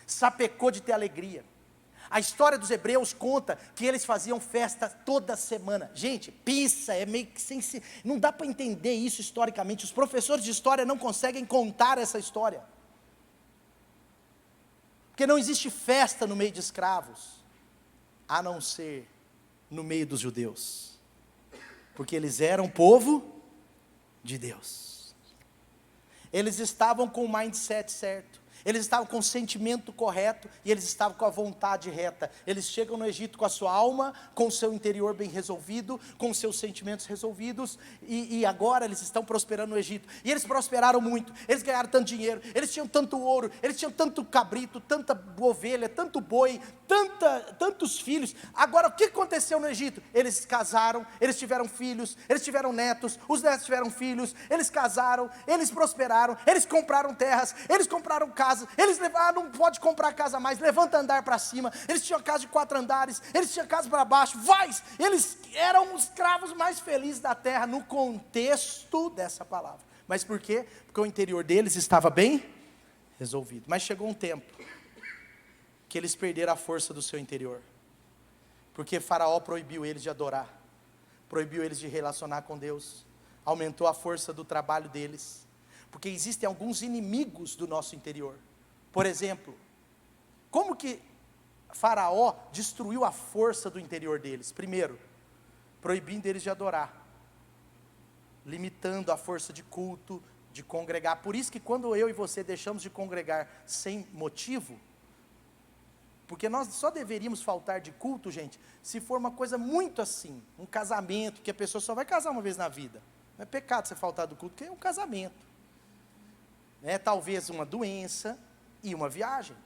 Sapecou de ter alegria. A história dos hebreus conta que eles faziam festa toda semana. Gente, pensa, é meio que não dá para entender isso historicamente. Os professores de história não conseguem contar essa história. Porque não existe festa no meio de escravos, a não ser no meio dos judeus. Porque eles eram povo de Deus. Eles estavam com o mindset certo. Eles estavam com o sentimento correto e eles estavam com a vontade reta. Eles chegam no Egito com a sua alma, com o seu interior bem resolvido, com os seus sentimentos resolvidos, e agora eles estão prosperando no Egito. E eles prosperaram muito, eles ganharam tanto dinheiro, eles tinham tanto ouro, eles tinham tanto cabrito, tanta ovelha, tanto boi, tantos filhos. Agora o que aconteceu no Egito? Eles casaram, eles tiveram filhos, eles tiveram netos, os netos tiveram filhos, eles casaram, eles prosperaram, eles compraram terras, eles compraram casas. Eles levaram, não pode comprar casa mais, levanta andar para cima. Eles tinham casa de 4 andares, eles tinham casa para baixo, eles eram os escravos mais felizes da terra, no contexto dessa palavra. Mas por quê? Porque o interior deles estava bem resolvido. Mas chegou um tempo que eles perderam a força do seu interior, porque Faraó proibiu eles de adorar, proibiu eles de relacionar com Deus, aumentou a força do trabalho deles. Porque existem alguns inimigos do nosso interior. Por exemplo, como que Faraó destruiu a força do interior deles? Primeiro, proibindo eles de adorar, limitando a força de culto, de congregar. Por isso que quando eu e você deixamos de congregar sem motivo, porque nós só deveríamos faltar de culto, gente, se for uma coisa muito assim, um casamento, que a pessoa só vai casar uma vez na vida. Não é pecado você faltar do culto, porque é um casamento. Talvez uma doença e uma viagem.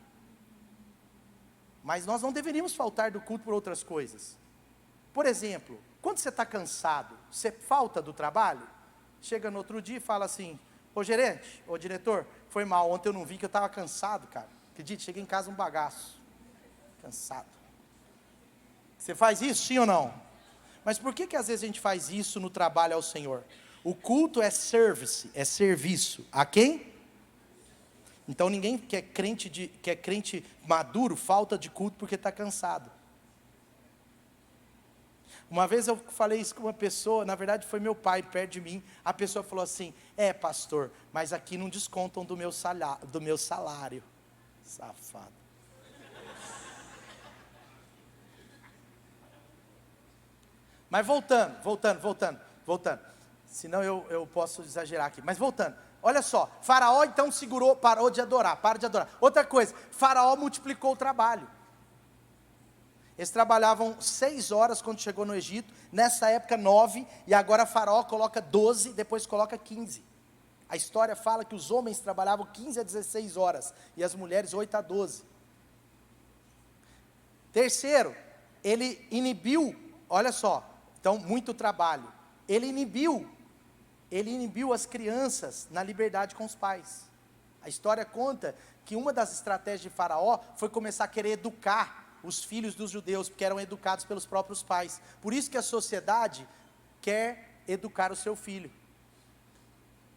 Mas nós não deveríamos faltar do culto por outras coisas. Por exemplo, quando você está cansado, você falta do trabalho, chega no outro dia e fala assim: ô gerente, ô diretor, foi mal, ontem eu não vi que eu estava cansado, cara. Acredite, cheguei em casa um bagaço, cansado. Você faz isso, sim ou não? Mas por que às vezes a gente faz isso no trabalho ao Senhor? O culto é service, é serviço. A quem? Então ninguém que é crente maduro falta de culto porque está cansado. Uma vez eu falei isso com uma pessoa, na verdade foi meu pai perto de mim, a pessoa falou assim: pastor, mas aqui não descontam do meu salário. Safado. Mas voltando, senão eu posso exagerar aqui, mas voltando, olha só, Faraó então parou de adorar, para de adorar. Outra coisa, Faraó multiplicou o trabalho. Eles trabalhavam 6 horas quando chegou no Egito, nessa época 9, e agora Faraó coloca 12, depois coloca 15. A história fala que os homens trabalhavam 15 a 16 horas, e as mulheres 8 a 12. Terceiro, ele inibiu, olha só, então muito trabalho, ele inibiu as crianças na liberdade com os pais. A história conta que uma das estratégias de Faraó foi começar a querer educar os filhos dos judeus, porque eram educados pelos próprios pais. Por isso que a sociedade quer educar o seu filho.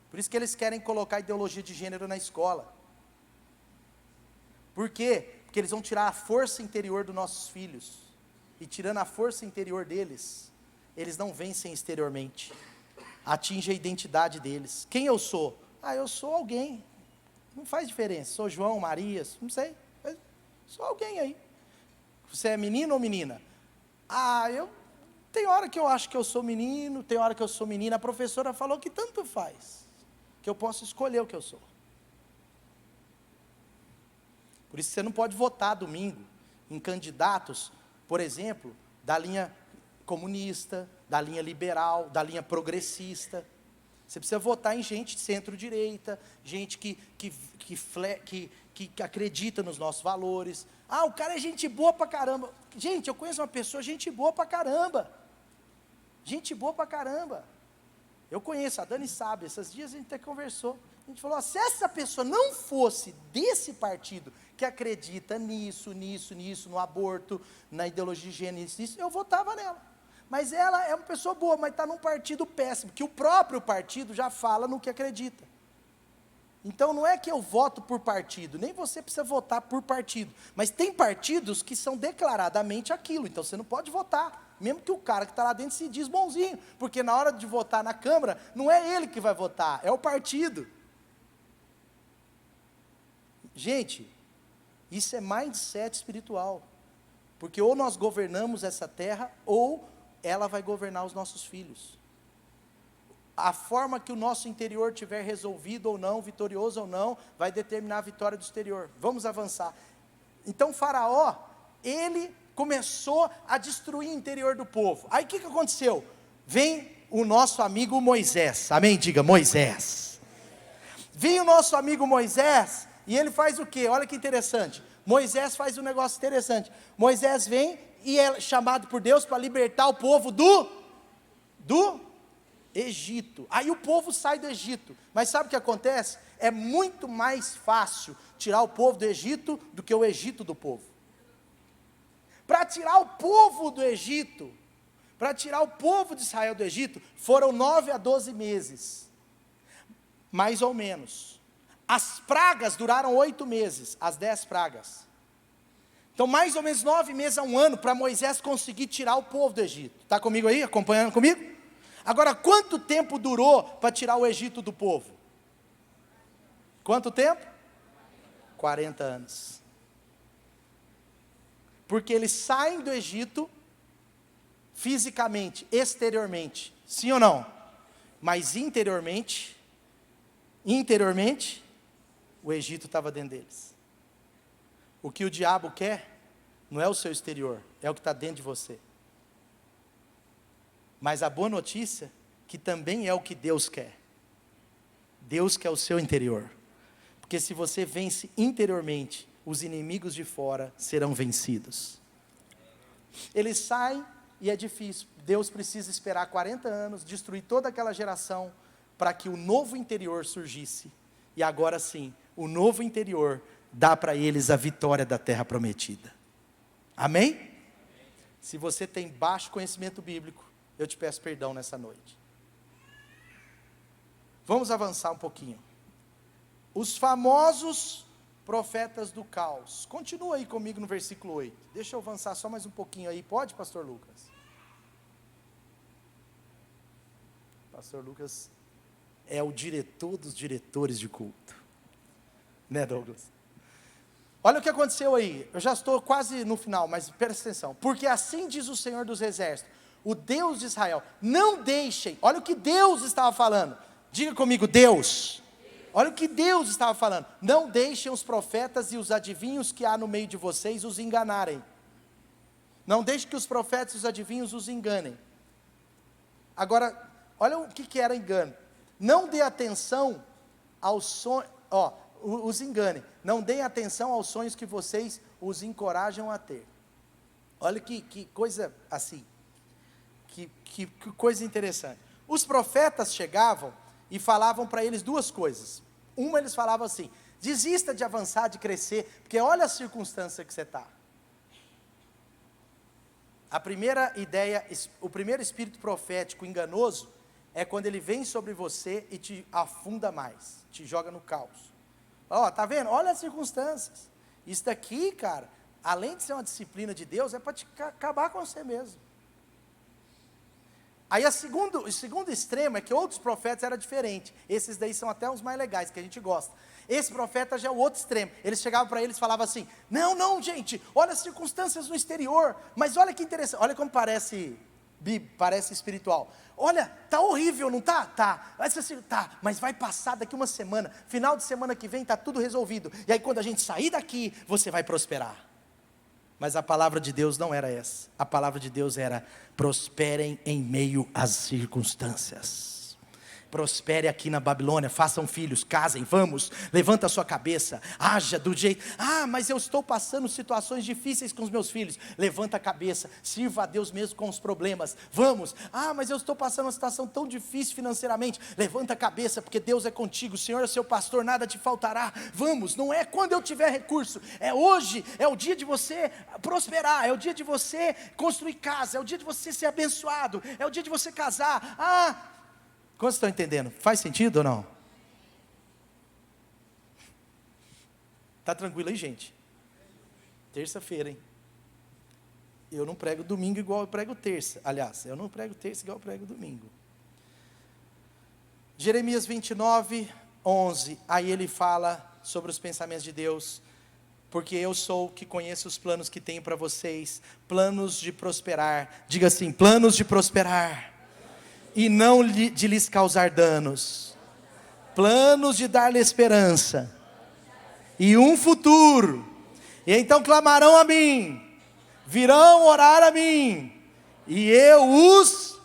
Por isso que eles querem colocar ideologia de gênero na escola. Por quê? Porque eles vão tirar a força interior dos nossos filhos. E tirando a força interior deles, eles não vencem exteriormente. Atinge a identidade deles. Quem eu sou? Eu sou alguém. Não faz diferença. Sou João, Maria, não sei. Sou alguém aí. Você é menino ou menina? Tem hora que eu acho que eu sou menino, tem hora que eu sou menina. A professora falou que tanto faz, que eu posso escolher o que eu sou. Por isso você não pode votar domingo em candidatos, por exemplo, da linha comunista, da linha liberal, da linha progressista. Você precisa votar em gente de centro-direita, gente que acredita nos nossos valores. O cara é gente boa pra caramba. Gente, eu conheço uma pessoa, gente boa pra caramba. Gente boa pra caramba. Eu conheço, a Dani sabe, esses dias a gente até conversou. A gente falou: se essa pessoa não fosse desse partido, que acredita nisso, no aborto, na ideologia de gênero, nisso, eu votava nela. Mas ela é uma pessoa boa, mas está num partido péssimo, que o próprio partido já fala no que acredita. Então não é que eu voto por partido, nem você precisa votar por partido, mas tem partidos que são declaradamente aquilo, então você não pode votar, mesmo que o cara que está lá dentro se diz bonzinho, porque na hora de votar na Câmara, não é ele que vai votar, é o partido. Gente, isso é mindset espiritual, porque ou nós governamos essa terra, ou ela vai governar os nossos filhos. A forma que o nosso interior tiver resolvido ou não, vitorioso ou não, vai determinar a vitória do exterior. Vamos avançar. Então Faraó, ele começou a destruir o interior do povo. Aí o que aconteceu? Vem o nosso amigo Moisés, amém? Diga Moisés. Vem o nosso amigo Moisés, e ele faz o quê? Olha que interessante. Moisés faz um negócio interessante. Moisés vem e é chamado por Deus para libertar o povo do Egito. Aí o povo sai do Egito, mas sabe o que acontece? É muito mais fácil tirar o povo do Egito do que o Egito do povo. Para tirar o povo do Egito, para tirar o povo de Israel do Egito, foram 9 a 12 meses, mais ou menos. As pragas duraram 8 meses, as 10 pragas. Então mais ou menos 9 meses a 1 ano, para Moisés conseguir tirar o povo do Egito. Está comigo aí, acompanhando comigo? Agora, quanto tempo durou para tirar o Egito do povo? Quanto tempo? 40 anos. Porque eles saem do Egito, fisicamente, exteriormente, sim ou não? Mas interiormente, Interiormente, o Egito estava dentro deles. O que o diabo quer, não é o seu exterior, é o que está dentro de você. Mas a boa notícia, que também é o que Deus quer. Deus quer o seu interior. Porque se você vence interiormente, os inimigos de fora serão vencidos. Eles saem e é difícil. Deus precisa esperar 40 anos, destruir toda aquela geração, para que o novo interior surgisse. E agora sim, o novo interior dá para eles a vitória da terra prometida. Amém? Se você tem baixo conhecimento bíblico, eu te peço perdão nessa noite. Vamos avançar um pouquinho. Os famosos profetas do caos. Continua aí comigo no versículo 8. Deixa eu avançar só mais um pouquinho aí. Pode, pastor Lucas? Pastor Lucas é o diretor dos diretores de culto. Né, Douglas? Olha o que aconteceu aí. Eu já estou quase no final, mas presta atenção. Porque assim diz o Senhor dos Exércitos, o Deus de Israel, não deixem. Olha o que Deus estava falando. Diga comigo, Deus. Olha o que Deus estava falando. Não deixem os profetas e os adivinhos que há no meio de vocês os enganarem. Não deixem que os profetas e os adivinhos os enganem. Agora, olha o que era engano. Não dê atenção aos sonhos, os enganem. Não deem atenção aos sonhos que vocês os encorajam a ter. Olha que coisa assim, que coisa interessante. Os profetas chegavam e falavam para eles duas coisas. Uma, eles falavam assim: desista de avançar, de crescer, porque olha a circunstância que você está. A primeira ideia, o primeiro espírito profético enganoso, é quando ele vem sobre você e te afunda mais, te joga no caos. Tá vendo? Olha as circunstâncias. Isso daqui, cara, além de ser uma disciplina de Deus, é para te acabar com você mesmo. Aí o segundo extremo é que outros profetas eram diferentes. Esses daí são até os mais legais, que a gente gosta. Esse profeta já é o outro extremo. Eles chegavam para eles e falavam assim: não, gente, olha as circunstâncias no exterior, mas olha que interessante, olha como parece espiritual. Olha, tá horrível, não tá? Tá. Tá, mas vai passar daqui uma semana, final de semana que vem tá tudo resolvido. E aí quando a gente sair daqui, você vai prosperar. Mas a palavra de Deus não era essa. A palavra de Deus era: prosperem em meio às circunstâncias. Prospere aqui na Babilônia, façam filhos, casem, vamos, levanta a sua cabeça, haja do jeito, mas eu estou passando situações difíceis com os meus filhos, levanta a cabeça, sirva a Deus mesmo com os problemas, vamos, mas eu estou passando uma situação tão difícil financeiramente, levanta a cabeça, porque Deus é contigo, o Senhor é seu pastor, nada te faltará, vamos, não é quando eu tiver recurso, é hoje, é o dia de você prosperar, é o dia de você construir casa, é o dia de você ser abençoado, é o dia de você casar, Quantos estão entendendo? Faz sentido ou não? Tá tranquilo aí, gente? Terça-feira, hein? Eu não prego domingo igual eu prego terça. Aliás, eu não prego terça igual eu prego domingo. Jeremias 29, 11. Aí ele fala sobre os pensamentos de Deus. Porque eu sou o que conheço os planos que tenho para vocês. Planos de prosperar. Diga assim: planos de prosperar. E não de lhes causar danos, planos de dar-lhe esperança, e um futuro, e então clamarão a mim, virão orar a mim, e eu os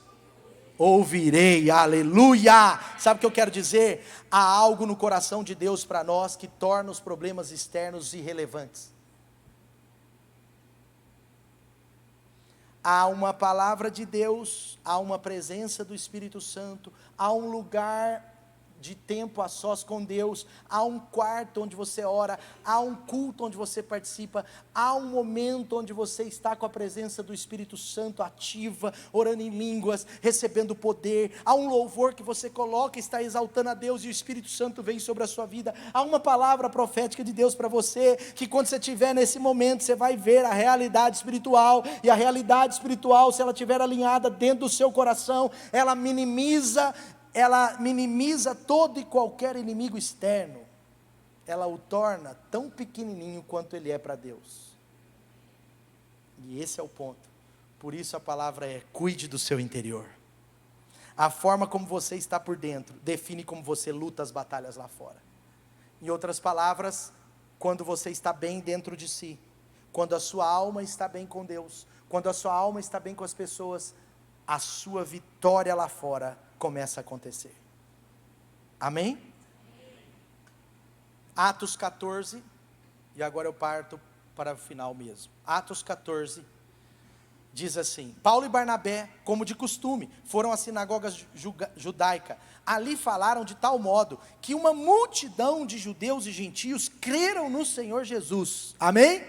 ouvirei, aleluia. Sabe o que eu quero dizer? Há algo no coração de Deus para nós, que torna os problemas externos irrelevantes. Há uma palavra de Deus, há uma presença do Espírito Santo, há um lugar de tempo a sós com Deus, há um quarto onde você ora, há um culto onde você participa, há um momento onde você está com a presença do Espírito Santo ativa, orando em línguas, recebendo poder, há um louvor que você coloca, está exaltando a Deus e o Espírito Santo vem sobre a sua vida, há uma palavra profética de Deus para você, que quando você estiver nesse momento, você vai ver a realidade espiritual, e a realidade espiritual, se ela estiver alinhada dentro do seu coração, ela minimiza todo e qualquer inimigo externo, ela o torna tão pequenininho quanto ele é para Deus, e esse é o ponto. Por isso a palavra é: cuide do seu interior. A forma como você está por dentro define como você luta as batalhas lá fora. Em outras palavras, quando você está bem dentro de si, quando a sua alma está bem com Deus, quando a sua alma está bem com as pessoas, a sua vitória lá fora começa a acontecer. Amém? Atos 14, e agora eu parto para o final mesmo. Atos 14, diz assim: Paulo e Barnabé, como de costume, foram à sinagoga judaica. Ali falaram de tal modo, que uma multidão de judeus e gentios creram no Senhor Jesus. Amém?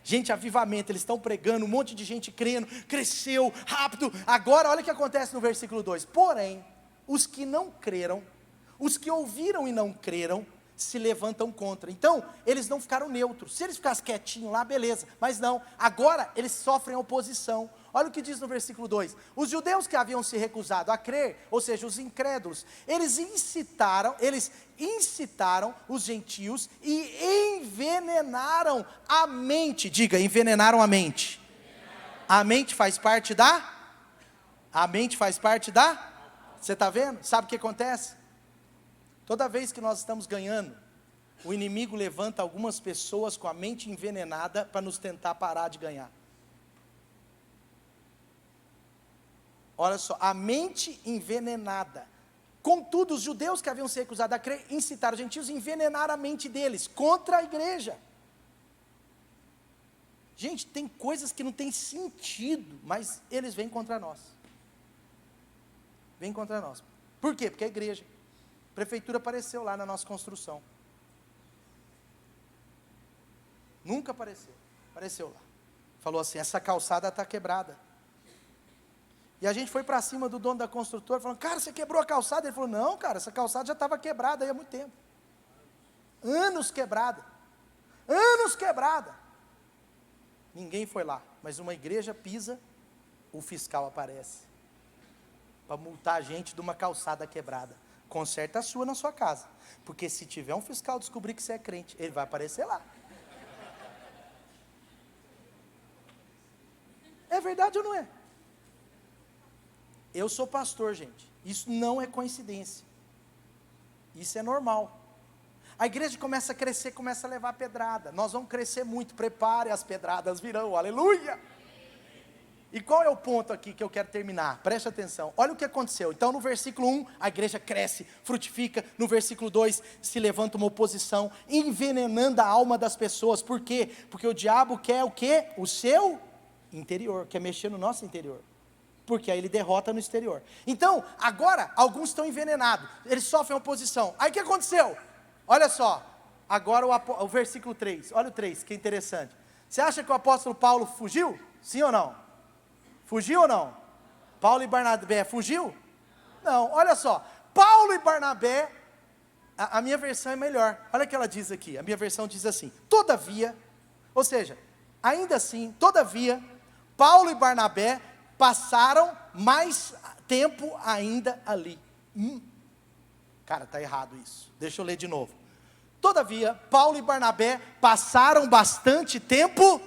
Gente, avivamento, eles estão pregando, um monte de gente crendo, cresceu rápido. Agora, olha o que acontece no versículo 2: porém, os que não creram, os que ouviram e não creram, se levantam contra. Então, eles não ficaram neutros. Se eles ficassem quietinhos lá, beleza, mas não, agora eles sofrem oposição. Olha o que diz no versículo 2: os judeus que haviam se recusado a crer, ou seja, os incrédulos, eles incitaram os gentios e envenenaram a mente. Diga, envenenaram a mente. A mente faz parte da? A mente faz parte da? Você está vendo? Sabe o que acontece? Toda vez que nós estamos ganhando, o inimigo levanta algumas pessoas com a mente envenenada para nos tentar parar de ganhar. Olha só, a mente envenenada. Contudo, os judeus que haviam se recusado a crer, incitaram os gentios, envenenaram a mente deles contra a igreja. Gente, tem coisas que não tem sentido, mas eles vêm contra nós. Vêm contra nós. Por quê? Porque a igreja, a prefeitura apareceu lá na nossa construção. Nunca apareceu. Apareceu lá. Falou assim: essa calçada está quebrada. E a gente foi para cima do dono da construtora, falando: cara, você quebrou a calçada? Ele falou: não, cara, essa calçada já estava quebrada aí há muito tempo. Anos quebrada. Anos quebrada. Ninguém foi lá. Mas uma igreja pisa, o fiscal aparece. Para multar a gente de uma calçada quebrada. Conserta a sua na sua casa. Porque se tiver um fiscal descobrir que você é crente, ele vai aparecer lá. É verdade ou não é? Eu sou pastor, gente. Isso não é coincidência. Isso é normal. A igreja começa a crescer, começa a levar pedrada. Nós vamos crescer muito. Prepare, as pedradas virão. Aleluia! E qual é o ponto aqui que eu quero terminar? Preste atenção. Olha o que aconteceu. Então, no versículo 1, a igreja cresce, frutifica. No versículo 2, se levanta uma oposição, envenenando a alma das pessoas. Por quê? Porque o diabo quer o quê? O seu interior. Quer mexer no nosso interior. Porque aí ele derrota no exterior. Então, agora, alguns estão envenenados. Eles sofrem oposição. Aí o que aconteceu? Olha só. Agora o versículo 3. Olha o 3, que interessante. Você acha que o apóstolo Paulo fugiu? Sim ou não? Fugiu ou não? Paulo e Barnabé fugiu? Não, olha só. Paulo e Barnabé, a minha versão é melhor. Olha o que ela diz aqui. A minha versão diz assim: todavia, ou seja, ainda assim, todavia, Paulo e Barnabé passaram mais tempo ainda ali. Cara, está errado isso. Deixa eu ler de novo. Todavia, Paulo e Barnabé passaram bastante tempo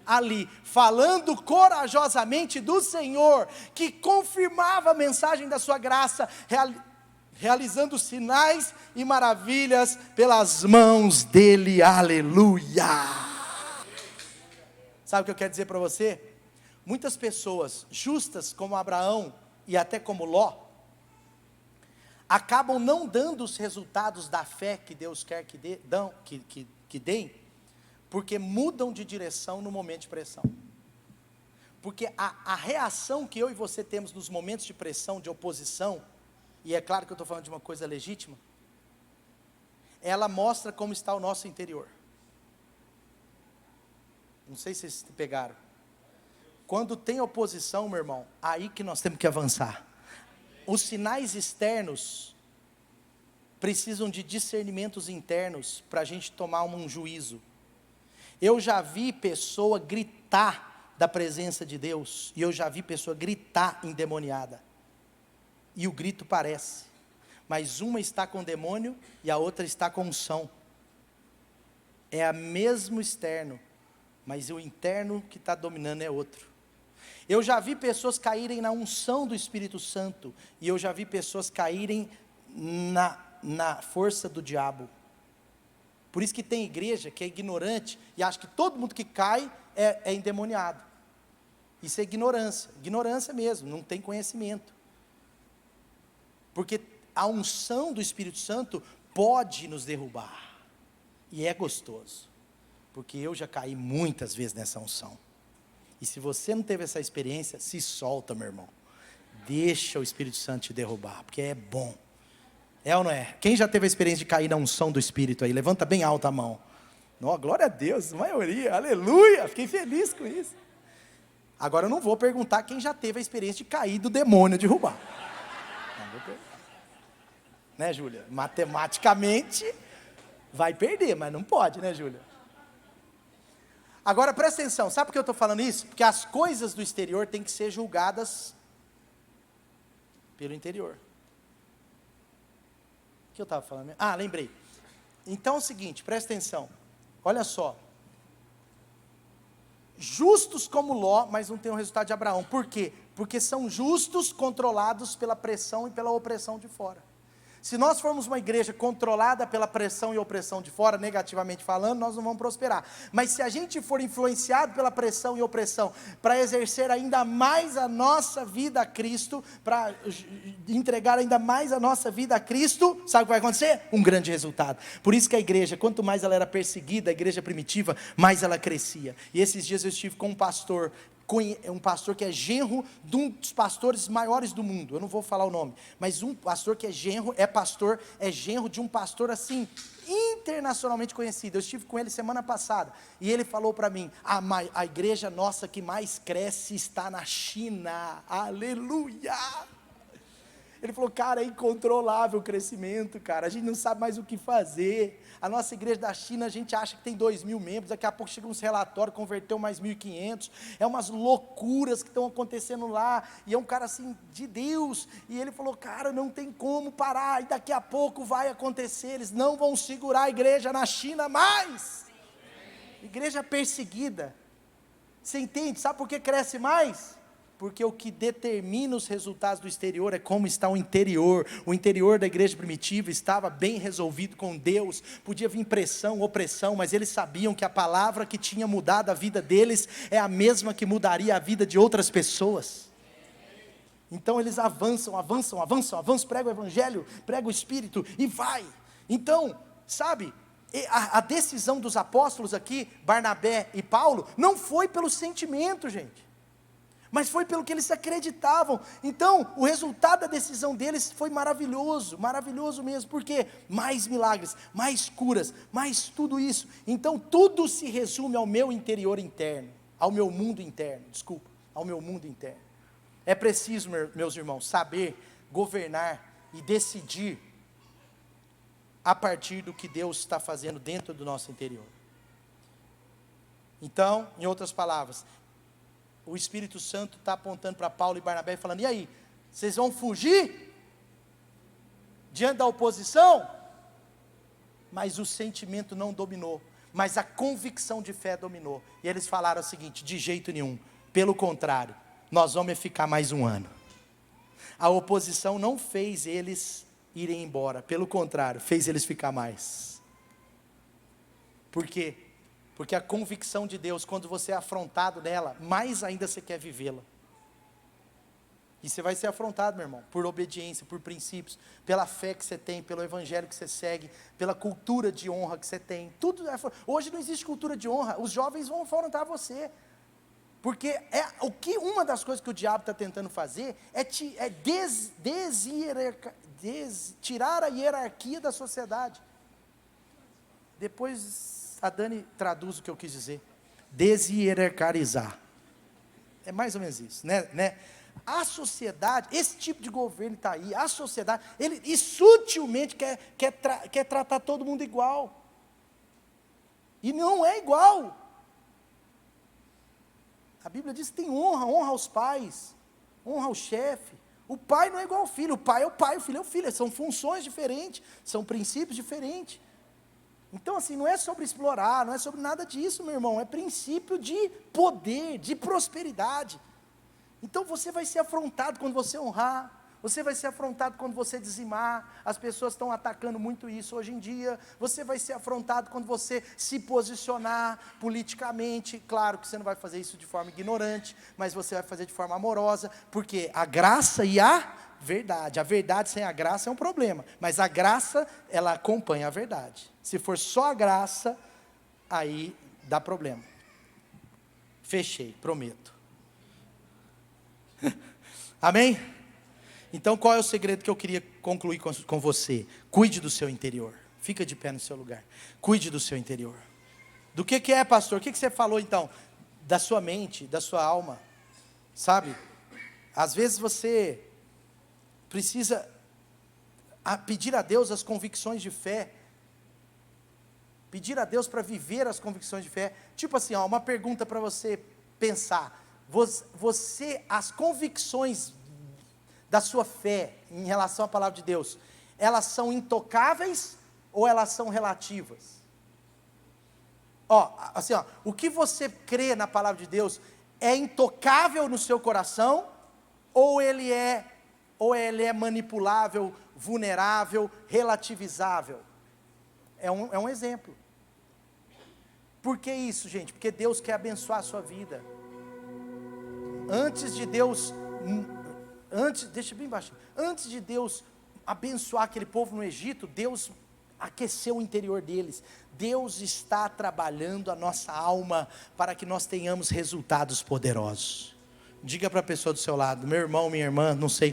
ali, falando corajosamente do Senhor, que confirmava a mensagem da sua graça, realizando sinais e maravilhas pelas mãos dele. Aleluia! Sabe o que eu quero dizer para você? Muitas pessoas justas como Abraão e até como Ló, acabam não dando os resultados da fé que Deus quer que deem, porque mudam de direção no momento de pressão. Porque a reação que eu e você temos nos momentos de pressão, de oposição, e é claro que eu estou falando de uma coisa legítima, ela mostra como está o nosso interior. Não sei se vocês pegaram. Quando tem oposição, meu irmão, aí que nós temos que avançar. Os sinais externos precisam de discernimentos internos para a gente tomar um juízo. Eu já vi pessoa gritar da presença de Deus, e eu já vi pessoa gritar endemoniada, e o grito parece, mas uma está com demônio e a outra está com unção. É a mesmo externo, mas o interno que está dominando é outro. Eu já vi pessoas caírem na unção do Espírito Santo, e eu já vi pessoas caírem na força do diabo. Por isso que tem igreja que é ignorante, e acha que todo mundo que cai é endemoniado. Isso é ignorância mesmo, não tem conhecimento. Porque a unção do Espírito Santo pode nos derrubar, e é gostoso, porque eu já caí muitas vezes nessa unção. E se você não teve essa experiência, se solta, meu irmão. Deixa o Espírito Santo te derrubar, porque é bom. É ou não é? Quem já teve a experiência de cair na unção do Espírito aí? Levanta bem alta a mão. Oh, glória a Deus, maioria, aleluia, fiquei feliz com isso. Agora eu não vou perguntar quem já teve a experiência de cair do demônio derrubar. Não vou perguntar. Né, Júlia? Matematicamente vai perder, mas não pode, né, Júlia? Agora presta atenção, sabe por que eu estou falando isso? Porque as coisas do exterior têm que ser julgadas pelo interior. O que eu estava falando? Ah, lembrei. Então é o seguinte, presta atenção. Olha só. Justos como Ló, mas não tem o resultado de Abraão. Por quê? Porque são justos controlados pela pressão e pela opressão de fora. Se nós formos uma igreja controlada pela pressão e opressão de fora, negativamente falando, nós não vamos prosperar. Mas se a gente for influenciado pela pressão e opressão, para exercer ainda mais a nossa vida a Cristo, para entregar ainda mais a nossa vida a Cristo, sabe o que vai acontecer? Um grande resultado. Por isso que a igreja, quanto mais ela era perseguida, a igreja primitiva, mais ela crescia. E esses dias eu estive com um pastor que é genro de um dos pastores maiores do mundo, eu não vou falar o nome, mas um pastor que é genro de um pastor assim, internacionalmente conhecido. Eu estive com ele semana passada, e ele falou para mim, a igreja nossa que mais cresce está na China, aleluia. Ele falou, cara, é incontrolável o crescimento, cara, a gente não sabe mais o que fazer. A nossa igreja da China, a gente acha que tem 2.000 membros, daqui a pouco chega uns relatórios, converteu mais 1.500, é umas loucuras que estão acontecendo lá, e é um cara assim, de Deus, e ele falou, cara, não tem como parar, e daqui a pouco vai acontecer, eles não vão segurar a igreja na China mais. Igreja perseguida, você entende? Sabe por que cresce mais? Porque o que determina os resultados do exterior é como está o interior. O interior da igreja primitiva estava bem resolvido com Deus, podia vir pressão, opressão, mas eles sabiam que a palavra que tinha mudado a vida deles é a mesma que mudaria a vida de outras pessoas. Então eles avançam, pregam o evangelho, pregam o Espírito e vai. Então, sabe, a decisão dos apóstolos aqui, Barnabé e Paulo, não foi pelo sentimento, gente, mas foi pelo que eles acreditavam. Então, o resultado da decisão deles foi maravilhoso, maravilhoso mesmo, porque mais milagres, mais curas, mais tudo isso. Então, tudo se resume ao meu interior interno, ao meu mundo interno, ao meu mundo interno. É preciso, meus irmãos, saber governar e decidir a partir do que Deus está fazendo dentro do nosso interior. Então, em outras palavras, o Espírito Santo está apontando para Paulo e Barnabé e falando, e aí, vocês vão fugir diante da oposição? Mas o sentimento não dominou, mas a convicção de fé dominou, e eles falaram o seguinte, de jeito nenhum, pelo contrário, nós vamos ficar mais um ano. A oposição não fez eles irem embora, pelo contrário, fez eles ficar mais. Por quê? Porque a convicção de Deus, quando você é afrontado nela, mais ainda você quer vivê-la. E você vai ser afrontado, meu irmão, por obediência, por princípios, pela fé que você tem, pelo evangelho que você segue, pela cultura de honra que você tem. Tudo hoje não existe cultura de honra, os jovens vão afrontar você. Porque uma das coisas que o diabo está tentando fazer é tirar a hierarquia da sociedade. Depois a Dani traduz o que eu quis dizer. Deshierarquizar. É mais ou menos isso, né? A sociedade, esse tipo de governo está aí, a sociedade, ele sutilmente quer tratar todo mundo igual. E não é igual. A Bíblia diz que tem honra aos pais, honra ao chefe. O pai não é igual ao filho, o pai é o pai, o filho é o filho, são funções diferentes, são princípios diferentes. Então assim, não é sobre explorar, não é sobre nada disso, meu irmão, é princípio de poder, de prosperidade. Então você vai ser afrontado quando você honrar, você vai ser afrontado quando você dizimar. As pessoas estão atacando muito isso hoje em dia. Você vai ser afrontado quando você se posicionar politicamente. Claro que você não vai fazer isso de forma ignorante, mas você vai fazer de forma amorosa, porque a graça e a verdade sem a graça é um problema, mas a graça, ela acompanha a verdade. Se for só a graça, aí dá problema. Fechei, prometo. Amém? Então qual é o segredo que eu queria concluir com você? Cuide do seu interior. Fica de pé no seu lugar. Cuide do seu interior. Do que é, pastor? O que você falou então? Da sua mente, da sua alma. Sabe? Às vezes você precisa pedir a Deus as convicções de fé. Pedir a Deus para viver as convicções de fé. Tipo assim, uma pergunta para você pensar. As convicções da sua fé em relação à palavra de Deus, elas são intocáveis ou elas são relativas? O que você crê na palavra de Deus é intocável no seu coração, ou ele é manipulável, vulnerável, relativizável? É um exemplo. Por que isso, gente? Porque Deus quer abençoar a sua vida. Deixa bem baixinho. Antes de Deus abençoar aquele povo no Egito, Deus aqueceu o interior deles. Deus está trabalhando a nossa alma para que nós tenhamos resultados poderosos. Diga para a pessoa do seu lado: meu irmão, minha irmã, não sei